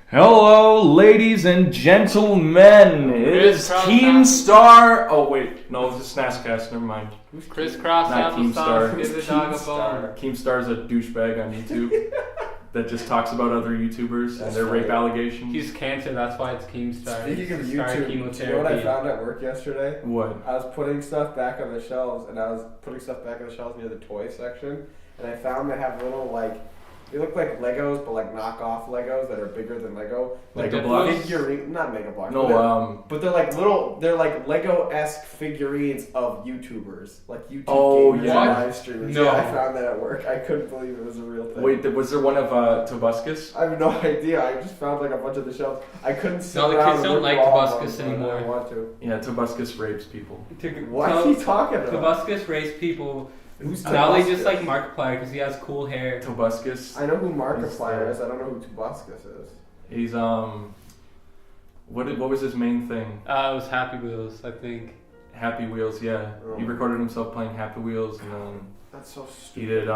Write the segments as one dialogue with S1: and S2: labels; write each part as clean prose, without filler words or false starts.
S1: Hello, ladies and gentlemen. It is Keemstar. Oh wait, no, this is Snastcast. Never mind.
S2: Crisscross
S1: Not
S2: applesauce. Give the dog a
S1: Keemstar.
S2: bone.
S1: Keemstar's a douchebag on YouTube that just talks about other YouTubers and their rape allegations.
S2: He's cancer. That's why it's Keemstar.
S3: Speaking of
S2: Started
S3: YouTube, you know what I found at work yesterday?
S1: What?
S3: I was putting stuff back on the shelves, and I was putting stuff back on the shelves near the toy section, and I found they have little they look like Legos, but like knockoff Legos that are bigger than Lego.
S1: Lego blocks?
S3: Figurine, not Mega Blocks.
S1: No,
S3: but they're like they're like Lego-esque figurines of YouTubers, like YouTube gamers and live streamers.
S2: No.
S3: Yeah, I found that at work. I couldn't believe it was a real thing.
S1: Wait, was there one of Tobuscus?
S3: I have no idea. I just found like a bunch of the shelves. I couldn't sit
S2: No, the
S3: around
S2: kids don't
S3: and
S2: like
S3: rip all
S2: Tobuscus
S3: of them, but
S2: anymore.
S3: I want to.
S1: Yeah, Tobuscus rapes people.
S3: What are you talking about?
S2: Tobuscus raised people.
S3: Who's
S2: Now they
S3: Tobuscus?
S2: just like Markiplier because he has cool hair.
S1: Tobuscus.
S3: I know who Markiplier is. I don't know who Tobuscus is.
S1: He's what was his main thing?
S2: It was Happy Wheels, I think.
S1: Happy Wheels, yeah.
S3: Oh.
S1: He recorded himself playing Happy Wheels, and then
S3: That's so
S1: he
S3: stupid.
S1: did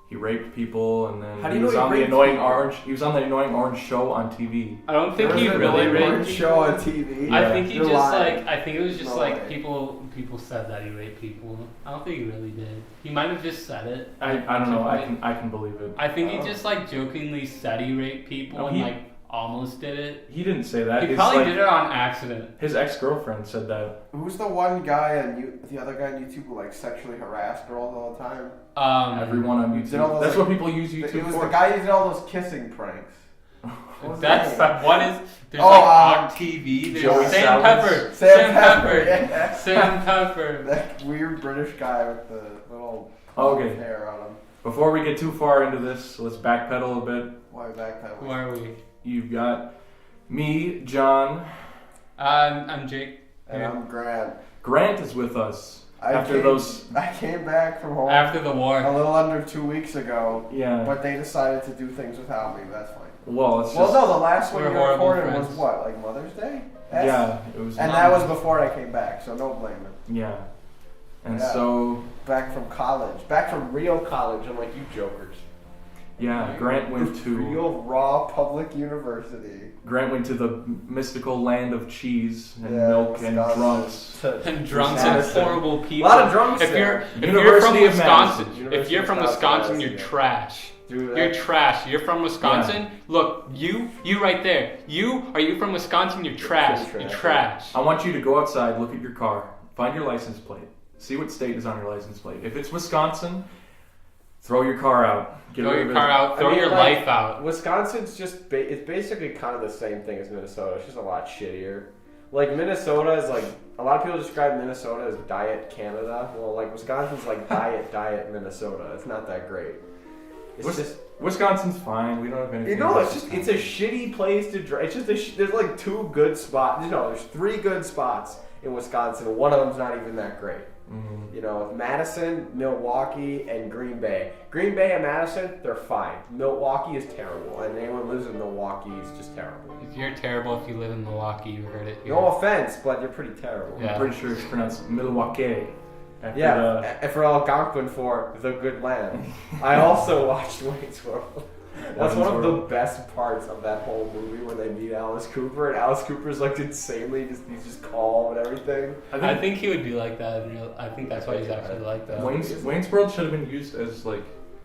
S1: he raped people, and then
S3: How do
S1: he
S3: you
S1: was
S3: know he
S1: on the
S3: raped
S1: annoying
S3: people?
S1: orange. He was on the annoying orange show on TV.
S2: I don't think
S3: There
S2: he
S3: was an
S2: really
S3: annoying
S2: raped
S3: show
S2: people.
S3: on TV.
S2: I
S1: Yeah.
S2: think he
S3: You're
S2: just
S3: lying.
S2: I think it was just
S3: No
S2: like
S3: way.
S2: people said that he raped people. I don't think he really did. He might have just said it.
S1: I don't know. I can believe it.
S2: I think he
S3: Oh.
S2: just like jokingly said he raped people
S1: No,
S2: and
S1: he-
S2: like almost did it.
S1: He didn't say that.
S2: He
S1: It's
S2: probably
S1: like,
S2: did it on accident.
S1: his ex-girlfriend said that.
S3: Who's the one guy on the other guy on YouTube who like sexually harassed girls all the time?
S1: Everyone on
S3: did all
S1: YouTube.
S3: those,
S1: That's
S3: like-
S1: what people use
S3: It
S1: YouTube
S3: was
S1: for.
S3: the guy who did all those kissing pranks. What was
S2: That's
S3: his name?
S2: what is there's
S3: Oh,
S2: like on TV. There's
S1: Joey
S2: Sam
S1: Salads.
S2: Pepper.
S3: Sam Pepper. Yeah.
S2: Sam Pepper.
S3: That weird British guy with the little
S1: Okay.
S3: hair on him.
S1: Before we get too far into this, let's backpedal a bit.
S3: Why backpedal?
S2: Who are we?
S1: You've got me, John.
S2: I'm Jake.
S3: And I'm Grant.
S1: Grant is with us.
S3: I came back from home
S2: After the
S3: a
S2: war.
S3: little under 2 weeks ago,
S1: Yeah.
S3: but they decided to do things without me. That's fine.
S1: Well, it's
S3: Well,
S1: just.
S3: no, the last one
S2: We're
S3: you
S2: horrible
S3: recorded was
S2: friends.
S3: what, like Mother's Day?
S1: Yeah, it was.
S3: And that was before I came back, so no blame it.
S1: Yeah. And
S3: Yeah.
S1: so,
S3: Back from college. Back from real college, unlike you jokers.
S1: yeah, Grant went to
S3: Real raw public university.
S1: the mystical land of cheese and
S3: Yeah,
S1: milk and
S3: Wisconsin.
S1: drunks.
S2: And drunks and
S3: Madison.
S2: horrible
S3: A
S2: people.
S3: lot of drunks
S2: If you're
S3: there.
S2: from
S1: University of
S2: Wisconsin,
S1: Madison.
S2: if you're from
S3: University of
S2: Wisconsin, you're
S3: Madison.
S2: trash.
S3: Dude,
S2: You're trash. You're from Wisconsin. Look, you right there. Are you from Wisconsin? You're trash.
S3: pretty
S2: You're
S3: trash.
S2: trash.
S1: I want you to go outside, look at your car, find your license plate, see what state is on your license plate. If it's Wisconsin, throw your car out. Get
S2: Throw
S1: rid
S2: your
S1: of
S2: car
S1: it.
S2: out. Throw
S3: I mean,
S2: your
S3: like,
S2: life out.
S3: Wisconsin's just it's basically kind of the same thing as Minnesota. It's just a lot shittier. Like Minnesota is like a lot of people describe Minnesota as diet Canada. Well, like Wisconsin's like diet Minnesota. It's not that great. It's just
S1: Wisconsin's fine. We don't have anything.
S3: it's a shitty place to drive. It's just there's like two good spots. There's three good spots in Wisconsin. One of them's not even that great.
S1: Mhm.
S3: Madison, Milwaukee, and Green Bay. Green Bay and Madison, they're fine. Milwaukee is terrible, and anyone who lives in Milwaukee is just terrible.
S2: You're terrible if you live in Milwaukee. You heard it here.
S3: No offense, but you're pretty terrible.
S2: Yeah.
S1: I'm pretty sure it's pronounced Milwaukee. After
S3: Yeah, and for Algonquin for the good land. I also watched Wayne's World. That's one of the best parts of that whole movie when they meet Alice Cooper, and Alice Cooper's like insanely he's just calm and everything.
S2: I think he would be like that in real. I think that's why he's actually like that.
S1: Wayne's World should have been used as like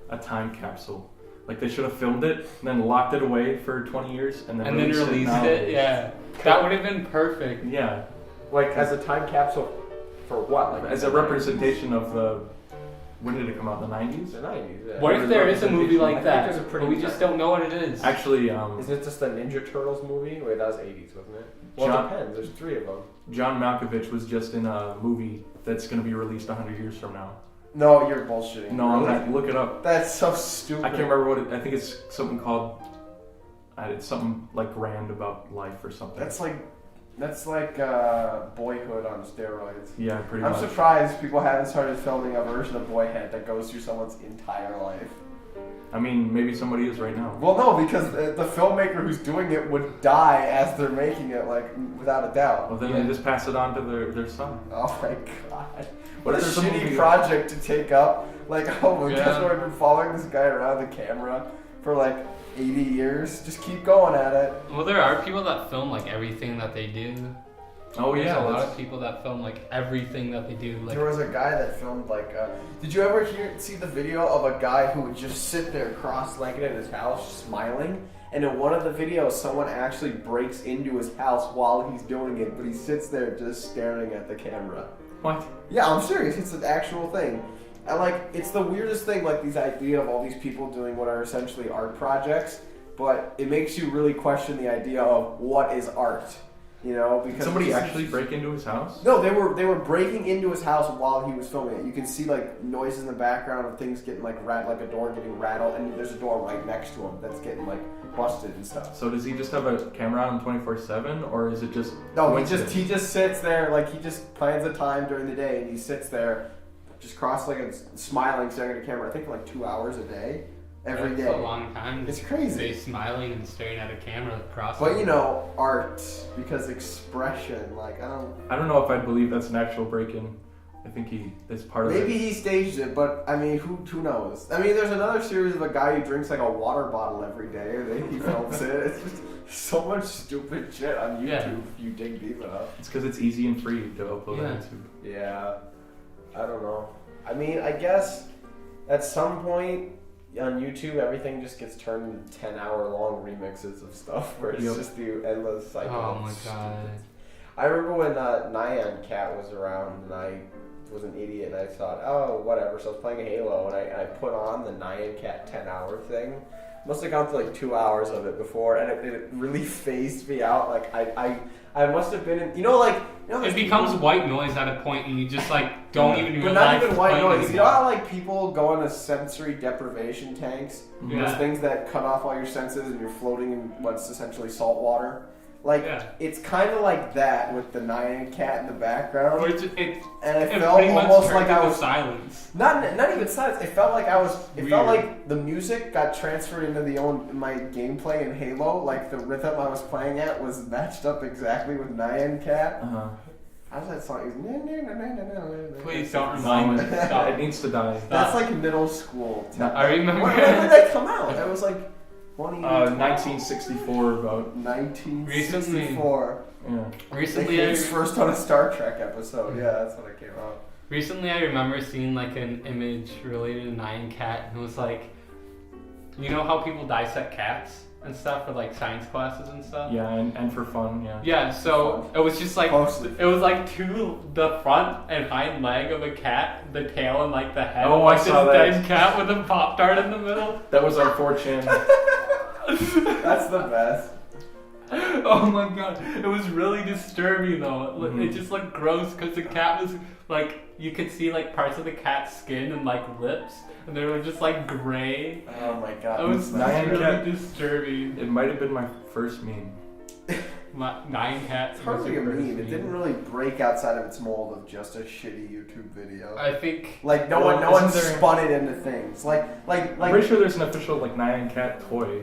S1: a time capsule. Like they should have filmed it and then locked it away for 20 years and then released
S2: it.
S1: nowadays.
S2: Yeah, that would have been perfect.
S1: Yeah,
S3: Like as a time capsule for what? Like
S1: as a representation of the. When did it come out? The 90s?
S3: the 90s. Yeah.
S2: What if there is a movie
S3: I
S2: like
S3: think
S2: that,
S3: there's a pretty
S2: but we just don't know what it is?
S1: Actually,
S3: Isn't it just the Ninja Turtles movie? Wait, that was 80s, wasn't it? Well,
S1: John-
S3: it depends. There's three of them.
S1: John Malkovich was just in a movie that's going to be released 100 years from now.
S3: No, you're bullshitting.
S1: No, I'm
S3: Really?
S1: not. Look it up.
S3: That's so stupid.
S1: I can't remember what it. I think it's something called. It's something like grand about life or something.
S3: That's like Boyhood on steroids.
S1: Yeah, pretty
S3: I'm
S1: much.
S3: surprised people haven't started filming a version of Boyhead that goes through someone's entire life.
S1: I mean, maybe somebody is right now.
S3: Well, no, because the filmmaker who's doing it would die as they're making it, like, without a doubt.
S1: Well, then they just pass it on to their son.
S3: Oh my god. What
S1: What
S3: a
S1: if there's a
S3: shitty
S1: movie-
S3: project to take up. Like, oh my
S2: Yeah.
S3: gosh, I've been following this guy around the camera for like 80 years. Just keep going at it.
S2: Well, there are people that film like everything that they do.
S1: Oh
S2: There's
S1: yeah,
S2: a lot of people that film like everything that they do. Like
S3: There was a guy that filmed like. Did you ever see the video of a guy who would just sit there cross-legged in his house smiling? And in one of the videos, someone actually breaks into his house while he's doing it, but he sits there just staring at the camera.
S1: What?
S3: Yeah, I'm serious. It's an actual thing. And like, it's the weirdest thing, like these idea of all these people doing what are essentially art projects, but it makes you really question the idea of what is art. You know, because
S1: Did somebody actually break into his house?
S3: No, they were breaking into his house while he was filming it. You can see like noises in the background of things getting like like a door getting rattled, and there's a door right next to him that's getting like busted and stuff.
S1: So does he just have a camera on 24/7, or is it just?
S3: No, he just sits there, like he just plans the time during the day, and he sits there, just cross-legged, smiling, staring at the camera. I think for like 2 hours a day, every day.
S2: That's a long time.
S3: It's crazy.
S2: Stay smiling and staring at a camera across.
S3: But you know, art, because expression, like
S1: I don't know if I'd believe that's an actual break-in. I think that's part of it.
S3: maybe he staged it, but I mean, who knows? I mean, there's another series of a guy who drinks like a water bottle every day, and he films it. It's just so much stupid shit on YouTube if you dig deep enough.
S1: It's because it's easy and free to upload on YouTube.
S3: Yeah, I don't know. I mean, I guess at some point on YouTube, everything just gets turned into 10-hour-long remixes of stuff where it's just the endless cycle.
S2: Oh my god.
S3: I remember when Nyan Cat was around, and I was an idiot, and I thought, oh, whatever. So I was playing Halo, and I put on the Nyan Cat 10-hour thing. Must have gone through like 2 hours of it before, and it really phased me out. Like I must have been in,
S2: It becomes white noise at a point, and you just like don't even
S3: But
S2: realize.
S3: not even white noise.
S2: Anymore.
S3: You know how like people go into sensory deprivation tanks?
S2: Yeah.
S3: Those things that cut off all your senses, and you're floating in what's essentially salt water. Like it's kind of like that with the Nyan Cat in the background.
S2: Or
S3: and I
S2: it
S3: felt
S2: pretty much
S3: almost
S2: turned
S3: like I
S2: into
S3: was
S2: silence.
S3: Not even silence. It felt like I was. It
S2: Weird.
S3: felt like the music got transferred into my gameplay in Halo. Like the rhythm I was playing at was matched up exactly with Nyan Cat.
S1: Uh-huh.
S3: How's that song?
S2: Please don't remind me. Stop.
S1: It needs to die.
S3: That's like middle school.
S2: I remember.
S3: When did that come out? That was like
S1: 1964 about.
S3: 1964.
S1: Yeah.
S2: Recently,
S3: It's first on a Star Trek episode. Yeah, that's when it came out.
S2: Recently, I remember seeing like an image related to Nyan Cat, and it was like, you know how people dissect cats and stuff for like science classes and stuff.
S1: Yeah, and for fun, yeah.
S2: Yeah, so it was just like
S3: Mostly.
S2: it was like the front and hind leg of a cat, the tail and like the head.
S1: Oh,
S2: of, like,
S1: I saw
S2: this
S1: that.
S2: dead cat with a Pop Tart in the middle.
S1: That was our 4chan.
S3: That's the best.
S2: Oh my god, it was really disturbing though.
S1: Mm-hmm.
S2: It just looked gross because the cat was like, you could see like parts of the cat's skin and like lips, and they were just like gray.
S3: Oh my god.
S2: It was
S1: Nyan
S2: really
S1: Cat.
S2: disturbing.
S1: It might have been my first meme.
S2: Nyan Cat.
S3: It's hardly a meme. It didn't really break outside of its mold of just a shitty YouTube video.
S2: I think.
S3: Like no
S1: Well,
S3: one
S1: isn't there-
S3: spun it into things. Like
S1: I'm pretty sure there's an official like Nyan Cat toy.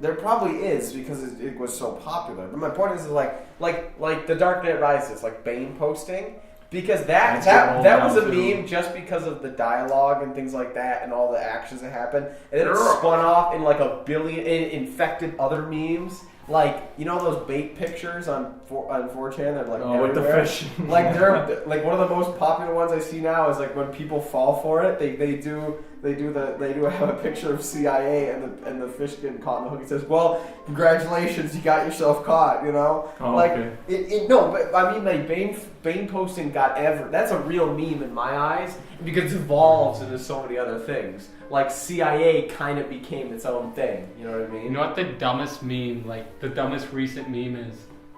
S3: there probably is because it was so popular. But my point is like the Dark Knight Rises, like Bane posting, because
S1: That's
S3: that
S1: all
S3: was a
S1: down to-
S3: meme just because of the dialogue and things like that and all the actions that happened, and then it spun off in like a billion, it infected other memes. Like, you know those bait pictures on 4chan? They're like
S1: with the
S3: everywhere?
S1: fish.
S3: Like they're like one of the most popular ones I see now is like when people fall for it, they do have a picture of CIA and the fish getting caught in the hook. It says, "Well, congratulations, you got yourself caught." You know,
S1: Oh,
S3: like
S1: okay.
S3: no, but I mean like Bane posting got that's a real meme in my eyes because it evolves into so many other things. Like CIA kind of became its own thing. You know what I mean?
S2: You know what the dumbest meme, like the dumbest recent meme is?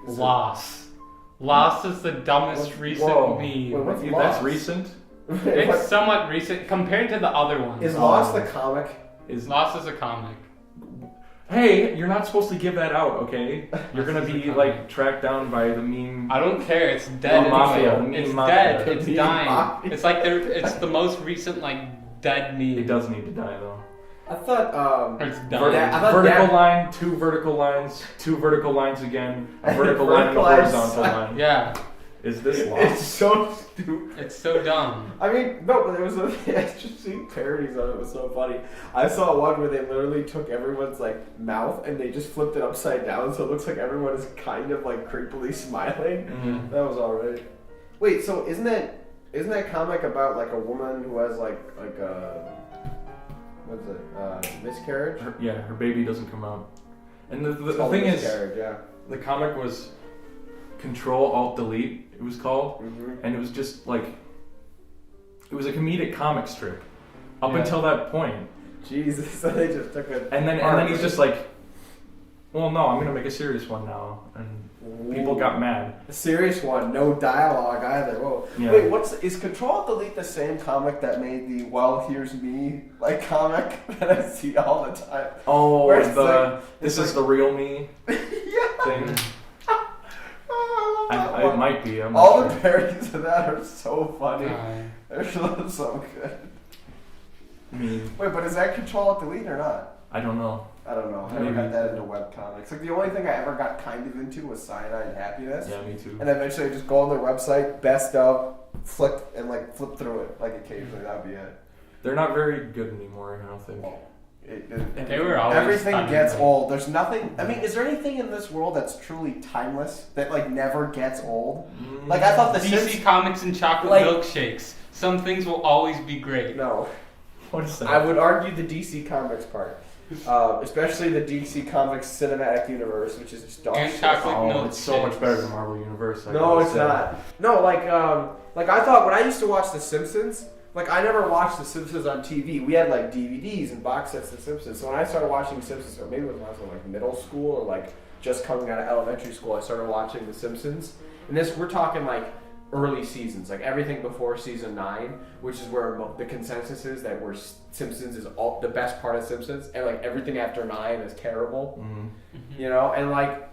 S2: Loss. Loss is the dumbest recent
S3: Whoa.
S2: meme.
S3: Wait, what's
S1: That's
S3: Lost?
S1: recent.
S2: It's somewhat recent compared to the other ones.
S3: Is Lost the comic?
S2: Lost is a comic.
S1: Hey, you're not supposed to give that out, okay? You're gonna
S2: This is
S1: be
S2: a
S1: like
S2: comic.
S1: tracked down by the meme.
S2: I don't care. It's dead.
S1: The mafia,
S2: anyway.
S1: the meme
S2: It's
S1: mafia.
S2: dead. It's
S3: The meme
S2: dying.
S3: mafia.
S2: It's like it's the most recent like dead meme.
S1: It does need to die though.
S3: I thought
S2: It's
S3: Ver-
S2: dying.
S3: I thought
S1: Vertical
S3: that-
S1: line, 2 vertical lines, 2 vertical lines again, a vertical line and a
S3: Vertical lines.
S1: horizontal line.
S2: Yeah.
S1: Is this
S3: It's
S1: lost?
S3: so stupid.
S2: It's so dumb.
S3: I mean, no, but there was I just seen parodies of it. It was so funny. I saw one where they literally took everyone's like mouth and they just flipped it upside down, so it looks like everyone is kind of like creepily smiling.
S1: Mhm.
S3: That was alright. Wait, so isn't that comic about like a woman who has like a what's it miscarriage?
S1: Her baby doesn't come out. And the
S3: It's called
S1: thing is,
S3: miscarriage, yeah.
S1: the comic was Control Alt Delete. It was called,
S3: Mm-hmm.
S1: and it was just like it was a comedic comic strip up
S2: Yeah.
S1: until that point.
S3: Jesus, so they just took it.
S1: And then he's just like, well, no, I'm gonna make a serious one now, and people got mad.
S3: A serious one, no dialogue either. Whoa.
S1: Yeah.
S3: Wait, is Control Alt Delete the same comic that made the "Well, Here's Me" like comic that I see all the time?
S1: Oh,
S3: Where it's
S1: this
S3: like-
S1: is the real me
S3: Yeah.
S1: thing.
S3: Oh, I love that
S1: It
S3: one.
S1: might be. I'm
S3: All
S1: not
S3: the
S1: sure.
S3: parodies of that are so funny.
S2: God.
S3: They're so good.
S1: I mean,
S3: Wait, but is that Control Alt Delete or not?
S1: I don't know.
S3: I don't know. I never
S1: Maybe.
S3: got that into webcomics. Like the only thing I ever got kind of into was Cyanide Happiness.
S1: Yeah, me too.
S3: And eventually I just go on their website, best of, flip through it like occasionally. That'd be it.
S1: They're not very good anymore. I don't think.
S3: Well,
S2: They were always
S3: everything
S2: funny,
S3: gets
S2: like-
S3: old. There's nothing. I mean, is there anything in this world that's truly timeless that like never gets old? Like I thought the
S2: DC
S3: Simpsons.
S2: Comics and chocolate
S3: Like-
S2: milkshakes. Some things will always be great.
S3: No,
S1: What is that?
S3: I would argue the DC Comics part, especially the DC Comics cinematic universe, which is just dog
S2: And
S3: shit.
S2: chocolate
S1: Oh,
S2: milk
S1: it's so much
S2: shakes.
S1: better than Marvel Universe. I
S3: No,
S1: gotta
S3: it's
S1: say.
S3: not. No, like I thought when I used to watch The Simpsons, like I never watched The Simpsons on TV. We had like DVDs and box sets of The Simpsons. So when I started watching The Simpsons, or maybe it was when I was in like middle school or like just coming out of elementary school, I started watching The Simpsons. And we're talking like early seasons, like everything before season 9, which is where the consensus is that Simpsons is all the best part of Simpsons, and like everything after 9 is terrible.
S1: Mhm.
S3: You know, and like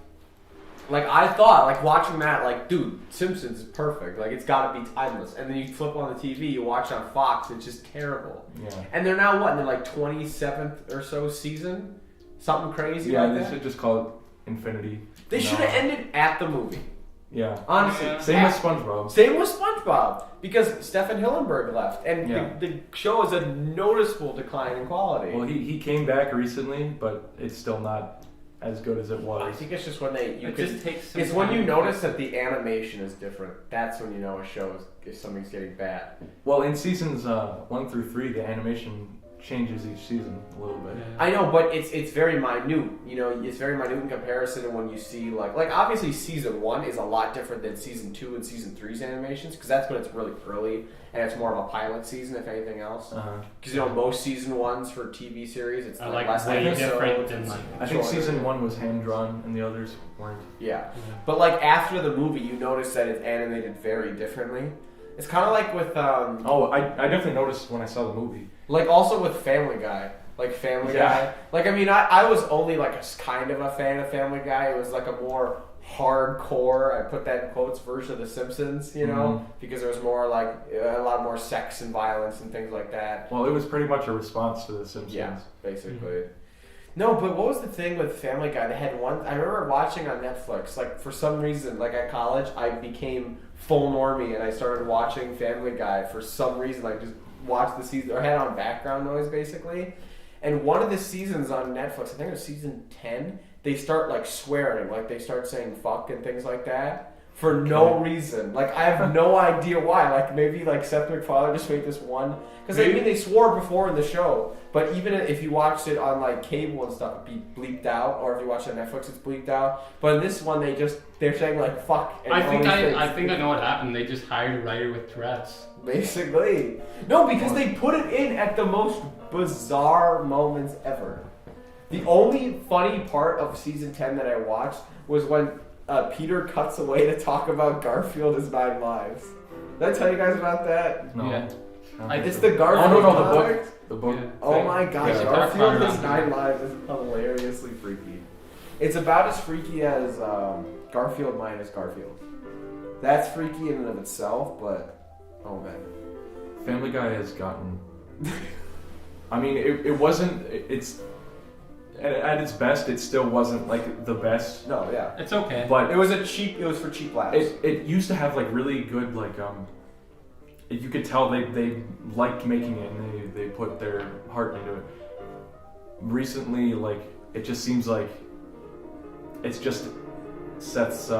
S3: I thought, like watching that, like, dude, Simpsons is perfect. Like, it's got to be timeless. And then you flip on the TV, you watch on Fox, it's just terrible.
S1: Yeah.
S3: And they're now what? In their like 27th or so season, something crazy
S1: Yeah,
S3: like
S1: they
S3: that.
S1: should just call it Infinity.
S3: They should have ended at the movie.
S1: Yeah.
S3: Honestly,
S2: Yeah.
S1: Same with SpongeBob.
S3: Same with SpongeBob, because Stephen Hillenburg left, and
S1: Yeah.
S3: the show is a noticeable decline in quality.
S1: Well, he came back recently, but it's still not as good as it
S3: I
S1: was.
S3: think it's just when
S2: It just takes some
S3: it's when
S2: time
S3: you
S2: to
S3: notice
S2: fix.
S3: that the animation is different. That's when you know a show if something's getting bad.
S1: Well, in seasons 1 through 3, the animation changes each season a little bit.
S2: Yeah.
S3: I know, but it's very minute. You know, it's very minute in comparison to when you see like obviously season 1 is a lot different than season 2 and season 3's animations, because that's when it's really early and it's more of a pilot season if anything else.
S1: Uh-huh.
S3: Because you know most season 1s for TV series it's
S2: Are, like,
S3: less
S2: way
S3: episodes,
S2: different than,
S3: it's
S2: like-
S1: I think
S3: shorter.
S1: season 1 was hand drawn and the others weren't.
S3: Yeah, but like after the movie, you notice that it's animated very differently. It's kind of like with
S1: Oh, I definitely noticed when I saw the movie.
S3: like also with Family Guy. Like Family
S1: Yeah.
S3: Guy. Like I mean, I was only like a kind of a fan of Family Guy. It was like a more hardcore, I put that in quotes, version of The Simpsons, you know, because there was more like a lot more sex and violence and things like that.
S1: Well, it was pretty much a response to The Simpsons.
S3: Yeah, basically. No, but what was the thing with Family Guy? They had one. I remember watching on Netflix. Like for some reason, like at college, I became full normie and I started watching Family Guy for some reason. Like just watched the season or had it on background noise basically. And one of the seasons on Netflix, I think it was season 10, they start like swearing, like they start saying fuck and things like that for no reason. Like I have no idea why. Like maybe like Seth MacFarlane just made this one, because I mean they swore before in the show, but even if you watched it on like cable and stuff, it'd be bleeped out, or if you watch it on Netflix, it's bleeped out. But in this one, they're saying like fuck. And
S2: I
S3: all
S2: think
S3: these
S2: I
S3: things.
S2: think I know what happened. They just hired a writer with Tourette's.
S3: Basically. No, because they put it in at the most bizarre moments ever. The only funny part of season 10 that I watched was when Peter cuts away to talk about Garfield as 9 Lives. Did I tell you guys about that?
S1: No.
S2: Yeah.
S3: It's the Garfield
S1: Oh, no, the
S3: comics.
S1: book. The book.
S2: Yeah.
S3: Oh my god,
S1: Yeah.
S3: Garfield as
S2: Yeah.
S3: 9 Lives is hilariously freaky. It's about as freaky as Garfield minus Garfield. That's freaky in and of itself, but oh man.
S1: Family Guy has gotten. I mean, it wasn't. It's at its best, it still wasn't like the best.
S3: No, yeah.
S2: It's okay.
S1: But
S3: It was for cheap laughs.
S1: it used to have like really good like you could tell they liked making it and they put their heart into it. Recently, like it just seems like it's just Seth's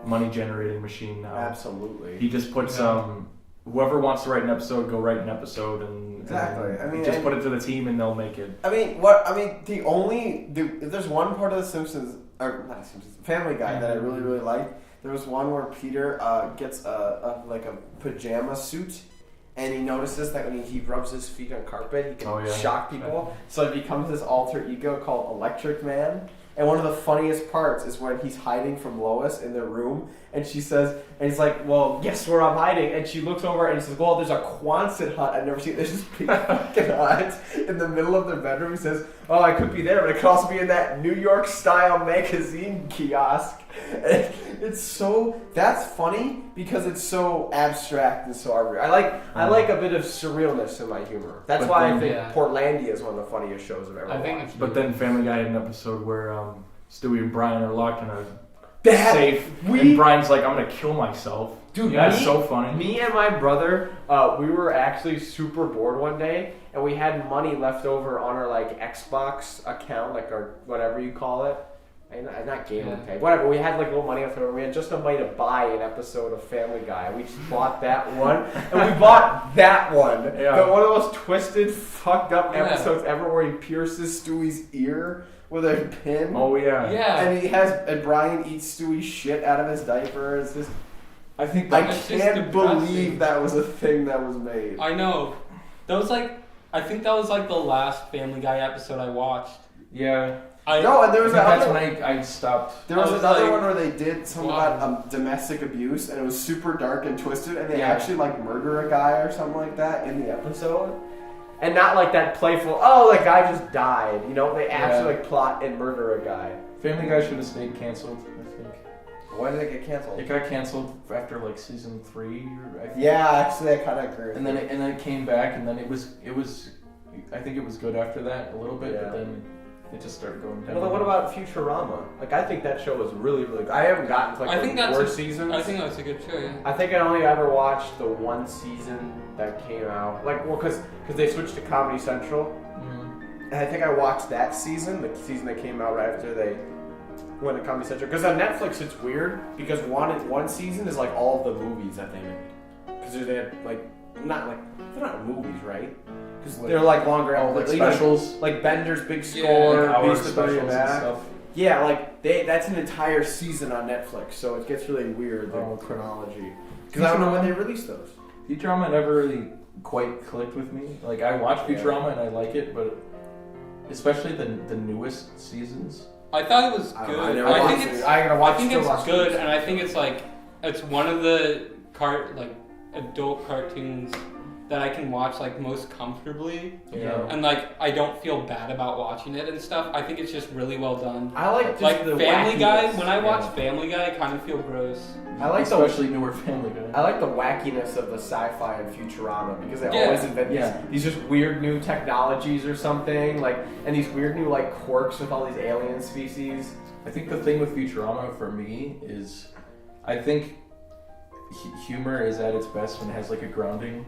S1: money generating machine now.
S3: Absolutely.
S1: He just puts whoever wants to write an episode, go write an episode, and
S3: Exactly.
S1: and
S3: I mean,
S1: just put it to the team and they'll make it.
S3: If there's one part of the Simpsons, or not Simpsons, Family Guy that I really really like, there was one where Peter gets a pajama suit, and he notices that when he rubs his feet on carpet, he can shock people. So it becomes this alter ego called Electric Man. And one of the funniest parts is when he's hiding from Lois in their room, and she says, and he's like, well, guess where I'm hiding? And she looks over and says, well, there's a Quonset hut I've never seen. There's this big fucking hut in the middle of their bedroom. He says, oh, I could be there, but it could also be in that New York style magazine kiosk. And it's so, that's funny because it's so abstract and so arbitrary. I like a bit of surrealness in my humor. That's why I think Portlandia is one of the funniest shows I've ever watched.
S1: But then Family Guy had an episode where Stewie and Brian are locked in a safe, and Brian's like, I'm gonna kill myself.
S3: Dude,
S1: that's so funny.
S3: Me and my brother, we were actually super bored one day, and we had money left over on our like Xbox account, like our whatever you call it. Not gamer pay, whatever. We had like a little money left over. We had just enough money to buy an episode of Family Guy. We just bought that one, and we bought that one.
S1: Yeah.
S3: One of those twisted, fucked up episodes ever, where he pierces Stewie's ear with a pin.
S1: Oh yeah.
S2: Yeah.
S3: And Brian eats Stewie's shit out of his diaper. It's just.
S1: I
S3: can't believe that was a thing that was made.
S2: I know. I think that was like the last Family Guy episode I watched.
S1: Yeah.
S3: And there was
S1: that's when I stopped.
S3: There was another one where they did something about domestic abuse, and it was super dark and twisted, and they actually like murder a guy or something like that in the episode. And not like that playful, oh, that guy just died. You know, they actually like plot and murder a guy.
S1: Family Guy should have stayed canceled, I think.
S3: Why did it get canceled?
S1: It got canceled after like season 3. I think.
S3: Yeah, actually, I kind of agree.
S1: And then it came back, and then it was. I think it was good after that a little bit, but then it just started going down.
S3: Well, then what about Futurama? Like, I think that show was really, really good. I haven't gotten to like the worst seasons.
S2: I think that's a good show, yeah.
S3: I think I only ever watched the one season that came out. Like, well, because they switched to Comedy Central. Mm-hmm. And I think I watched that season, the season that came out right after they went to Comedy Central. Because on Netflix, it's weird, because one season is like all of the movies that they made. Because they had, like, they're not movies, right? Because they're like longer
S1: like specials,
S3: like Bender's Big Score,
S1: like
S3: Beast of
S1: specials and stuff.
S3: Yeah, like that's an entire season on Netflix, so it gets really weird the chronology. Because I don't know when they released those.
S1: Futurama never really quite clicked with me. Like I watch Futurama and I like it, but especially the newest seasons.
S2: I thought it was good. I think it's good, and I think it's like it's one of the adult cartoons that I can watch like most comfortably, and like I don't feel bad about watching it and stuff. I think it's just really well done.
S3: I like the
S2: Family Guy. When I watch Family Guy, I kind of feel gross.
S3: I like
S1: especially newer Family Guy.
S3: I like the wackiness of the sci-fi and Futurama because they always invent these just weird new technologies or something, like, and these weird new like quirks with all these alien species.
S1: I think the thing with Futurama for me is, I think humor is at its best when it has like a grounding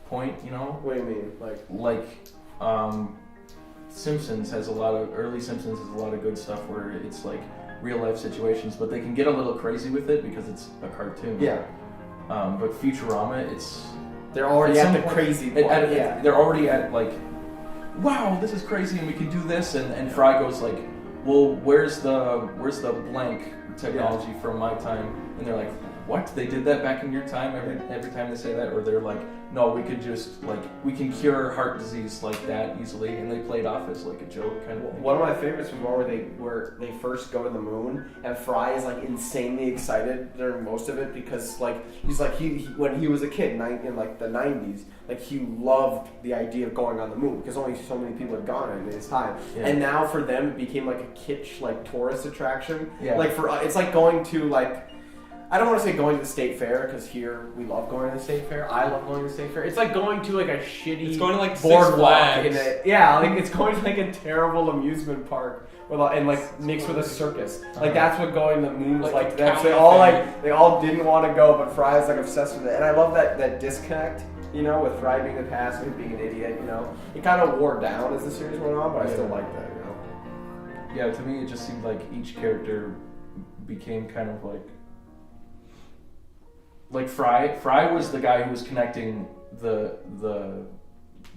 S1: point, you know?
S3: What do you mean?
S1: Simpsons has early Simpsons has a lot of good stuff where it's like real life situations, but they can get a little crazy with it because it's a cartoon.
S3: Yeah.
S1: But Futurama,
S3: they're already at the crazy point.
S1: They're already at like, wow, this is crazy and we can do this, and Fry goes like, well, where's the blank technology from my time? And they're like, what? They did that back in your time? Every time they say that? Or they're like, no, we could just, like, we can cure heart disease like that easily. And they played off as, like, a joke kind of thing.
S3: One of my favorites was where they first go to the moon, and Fry is, like, insanely excited during most of it because, like, he's like, he when he was a kid in like, the 90s, like, he loved the idea of going on the moon because only so many people had gone in his time. Yeah. And now for them, it became, like, a kitsch, like, tourist attraction. Yeah. Like, it's like going to, like, I don't want to say going to the state fair because here we love going to the state fair. I love going to the state fair. It's like going to like a shitty.
S2: It's going to like
S3: boardwalk in it. Yeah, like it's going to like a terrible amusement park and like mixed with a circus. Like that's what going to moves like. That's they all didn't want to go, but Fry's like obsessed with it, and I love that disconnect. You know, with Fry being a passive and being an idiot. You know, it kind of wore down as the series went on, but I still like that. You know.
S1: Yeah, to me it just seemed like each character became kind of like Fry. Fry was the guy who was connecting the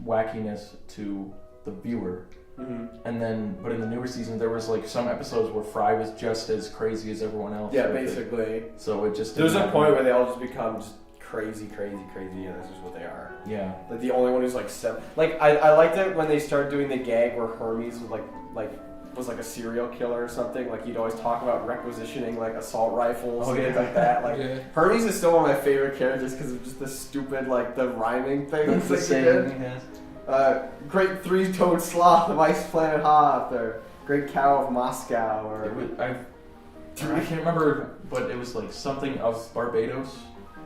S1: wackiness to the viewer. Mm-hmm. And then, but in the newer season, there was like some episodes where Fry was just as crazy as everyone else.
S3: Yeah, basically.
S1: So it just
S3: there's a point where they all just become just crazy, and that's just what they are.
S1: Yeah.
S3: Like the only one who's like like I liked it when they started doing the gag where Hermes was was like a serial killer or something. Like he'd always talk about requisitioning like assault rifles and things like that. Like Hermes is still one of my favorite characters because of just the stupid like the rhyming things that he did. Great three-toed sloth of Ice Planet Hoth, or Great Cow of Moscow, or
S1: I can't remember, but it was like something of Barbados.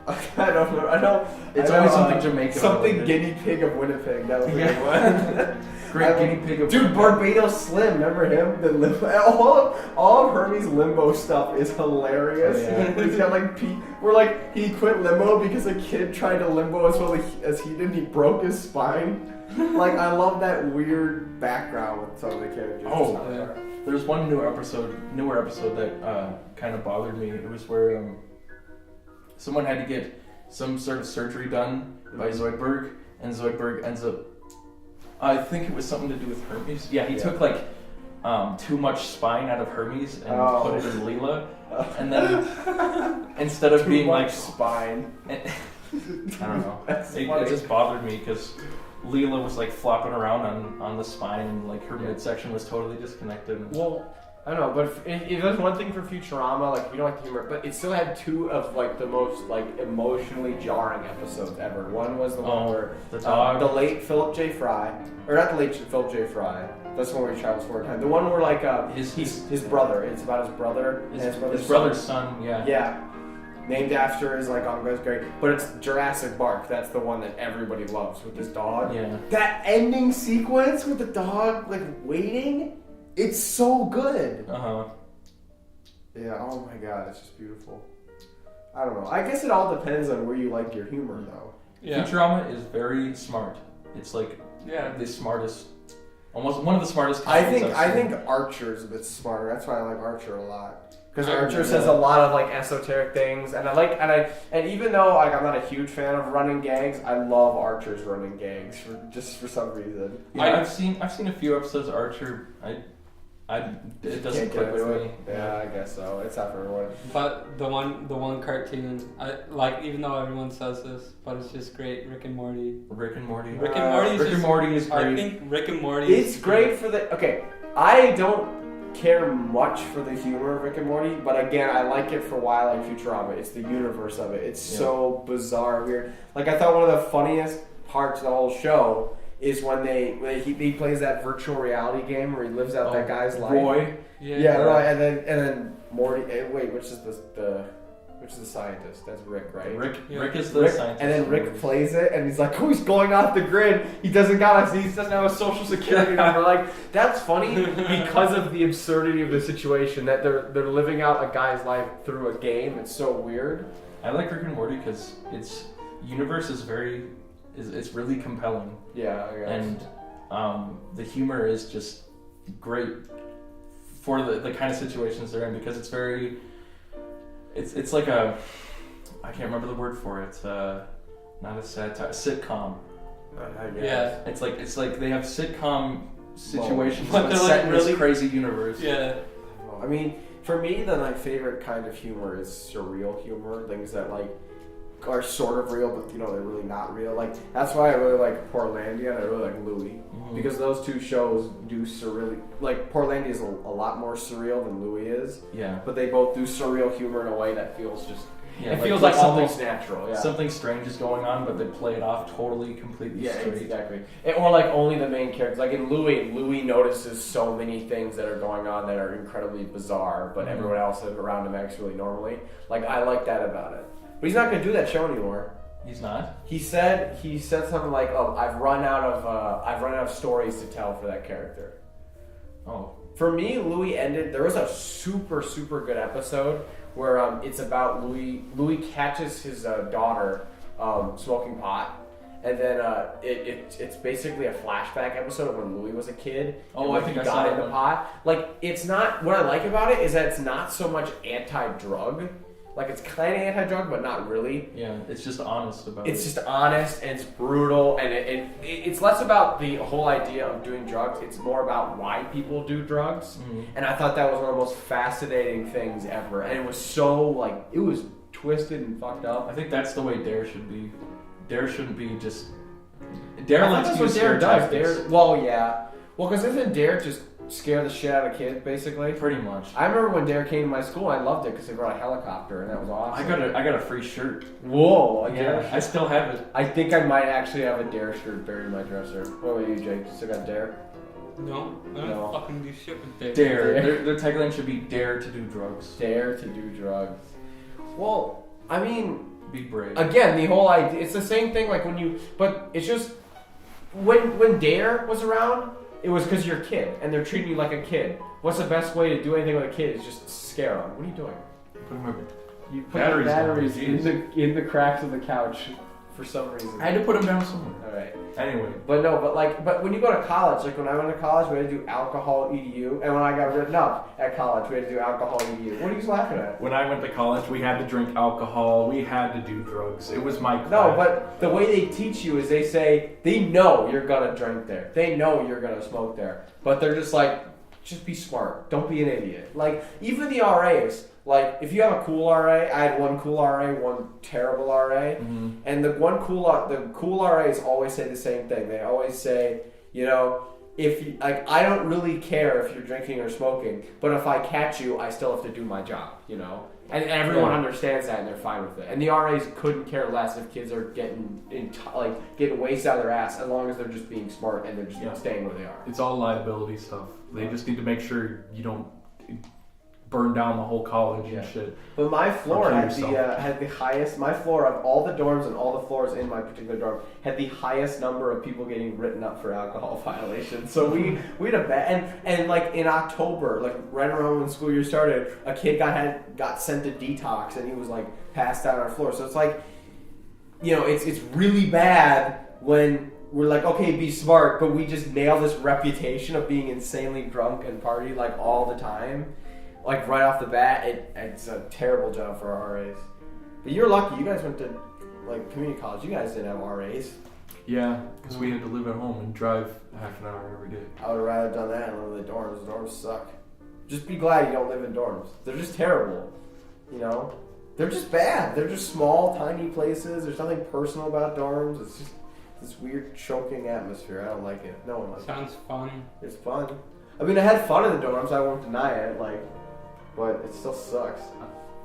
S3: I don't know.
S1: It's always something Jamaican.
S3: Something guinea pig of Winnipeg. That was a good one.
S1: Great guinea pig of
S3: Dude,
S1: Winnipeg.
S3: Barbados Slim. Remember him? The limbo. All of Hermes limbo stuff is hilarious.
S1: Oh, yeah.
S3: He's got like where like he quit limbo because a kid tried to limbo as well as he did. And he broke his spine. Like I love that weird background with some of the characters.
S1: Oh, yeah. There's one newer episode that kind of bothered me. It was where someone had to get some sort of surgery done by Zoidberg, and Zoidberg ends up, I think it was something to do with Hermes. Yeah, he took like too much spine out of Hermes and put it in Leela, and then instead of being like
S3: spine,
S1: I don't know. It just bothered me because Leela was like flopping around on the spine, and like her midsection was totally disconnected.
S3: Well, I don't know, but if there's one thing for Futurama, like we don't like the humor, but it still had two of like the most like emotionally jarring episodes ever. One was the one where the late Philip J. Fry, or not the late Philip J. Fry. That's the one where he travels forward in time. The one where like his brother. It's about his brother and his brother's son. Yeah. Yeah. Named after his like Uncle great, but it's Jurassic Park. That's the one that everybody loves with this dog.
S1: Yeah.
S3: That ending sequence with the dog like waiting. It's so good.
S1: Uh-huh.
S3: Yeah, oh my god, it's just beautiful. I don't know. I guess it all depends on where you like your humor, though.
S1: Yeah. Futurama is very smart. It's like the smartest, almost one of the smartest.
S3: I think Archer's a bit smarter. That's why I like Archer a lot. Because Archer says a lot of like esoteric things, and and even though like I'm not a huge fan of running gags, I love Archer's running gags for some reason.
S1: Yeah, I've seen a few episodes of Archer. It doesn't click with me.
S3: Yeah, I guess so. It's not for everyone.
S2: But the one cartoon, I like, even though everyone says this, but it's just great. Rick and Morty.
S1: Rick and Morty is great.
S2: I think Rick and Morty.
S3: It's great for the. Okay, I don't care much for the humor of Rick and Morty, but again, I like it for why I like Futurama. It's the universe of it. It's so bizarre, weird. Like I thought one of the funniest parts of the whole show is when he plays that virtual reality game where he lives out that guy's life.
S1: Roy.
S3: Yeah, right. And then Morty. Wait, which is the scientist? That's Rick, right?
S1: Rick is the scientist.
S3: And then Rick plays it, and he's like, "Oh, he's going off the grid. He doesn't have a social security number." Like that's funny because of the absurdity of the situation that they're living out a guy's life through a game. It's so weird.
S1: I like Rick and Morty because its universe is it's really compelling.
S3: Yeah, I guess.
S1: And the humor is just great for the kind of situations they're in because it's very. It's like I can't remember the word for it. Not a satire, sitcom.
S2: Yeah.
S1: It's like they have sitcom situations,
S2: but they're
S1: set
S2: like
S1: in
S2: really
S1: this crazy universe.
S2: Yeah.
S3: I mean, for me, my favorite kind of humor is surreal humor. Things that like are sort of real, but they're really not real. Like that's why I really like Portlandia and I really like Louie because those two shows do surreal. Like Portlandia is a lot more surreal than Louie is.
S1: Yeah.
S3: But they both do surreal humor in a way that feels just It feels like almost natural. Yeah.
S1: Something strange is going on, but they play it off totally, completely straight.
S3: Exactly. Or like only the main characters. Like in Louis notices so many things that are going on that are incredibly bizarre, but everyone else around him acts really normally. Like I like that about it. But he's not going to do that show anymore.
S1: He's not?
S3: He said something like, "Oh, I've run out of stories to tell for that character."
S1: Oh.
S3: For me, Louis ended. There was a super good episode where it's about Louis. Louis catches his daughter smoking pot, and then it's basically a flashback episode of when Louis was a kid.
S1: Oh,
S3: I
S1: think
S3: he
S1: I
S3: got
S1: saw
S3: into
S1: that.
S3: pot. Like it's not. What I like about it is that it's not so much anti-drug. Like it's kind of anti-drug, but not really.
S1: Yeah, it's just honest about it.
S3: It's just honest and it's brutal, and it's less about the whole idea of doing drugs. It's more about why people do drugs. And I thought that was one of the most fascinating things ever. And it was so like it was twisted and fucked up.
S1: I think that's the way Dare should be. Dare shouldn't be just. Dare lets you
S3: Dare does.
S1: Dare.
S3: Well, yeah. Well, because isn't Dare just scare the shit out of kids, basically?
S1: Pretty much.
S3: I remember when Dare came to my school, I loved it because they brought a helicopter, and that was awesome.
S1: I got a free shirt.
S3: Whoa!
S1: I still have it.
S3: I think I might actually have a Dare shirt buried in my dresser. What about you, Jake? You still got Dare?
S2: No, I don't fucking do shit with
S1: Dare. Their tagline should be Dare to do drugs.
S3: Dare to do drugs. Well, I mean,
S1: be brave.
S3: Again, the whole idea, it's the same thing like when you, but it's just, when Dare was around, it was because you're a kid, and they're treating you like a kid. What's the best way to do anything with a kid is just scare them. What are you doing? You put batteries in the cracks of the couch for some reason.
S1: I had to put them down somewhere.
S3: Alright.
S1: Anyway.
S3: But when you go to college, like when I went to college, we had to do alcohol EDU, and when I got written up at college, we had to do alcohol EDU. What are you laughing at?
S1: When I went to college, we had to drink alcohol, we had to do drugs. It was my class.
S3: No, but the way they teach you is they say, they know you're gonna drink there. They know you're gonna smoke there. But they're just like, just be smart. Don't be an idiot. Like, even the RAs, like, if you have a cool RA, I had one cool RA, one terrible RA, and the cool RAs always say the same thing. They always say, you know, I don't really care if you're drinking or smoking, but if I catch you, I still have to do my job, you know? And everyone understands that and they're fine with it. And the RAs couldn't care less if kids are getting wasted out of their ass, as long as they're just being smart and they're just staying where they are.
S1: It's all liability stuff. They just need to make sure you don't burn down the whole college and shit.
S3: But my floor had the highest. My floor of all the dorms and all the floors in my particular dorm had the highest number of people getting written up for alcohol violations. So we had a bad and like in October, like right around when school year started, a kid got sent to detox and he was like passed out on our floor. So it's like, you know, it's really bad when we're like, okay, be smart, but we just nail this reputation of being insanely drunk and party like all the time. Like right off the bat, it's a terrible job for our RAs. But you're lucky. You guys went to like community college. You guys didn't have RAs.
S1: Yeah, because we had to live at home and drive half an hour every day. I
S3: would have rather done that and live in the dorms. The dorms suck. Just be glad you don't live in dorms. They're just terrible. You know? They're just bad. They're just small, tiny places. There's nothing personal about dorms. It's just this weird choking atmosphere. I don't like it. No one likes it.
S2: Sounds fun.
S3: It's fun. I mean, I had fun in the dorms. I won't deny it. But it still sucks.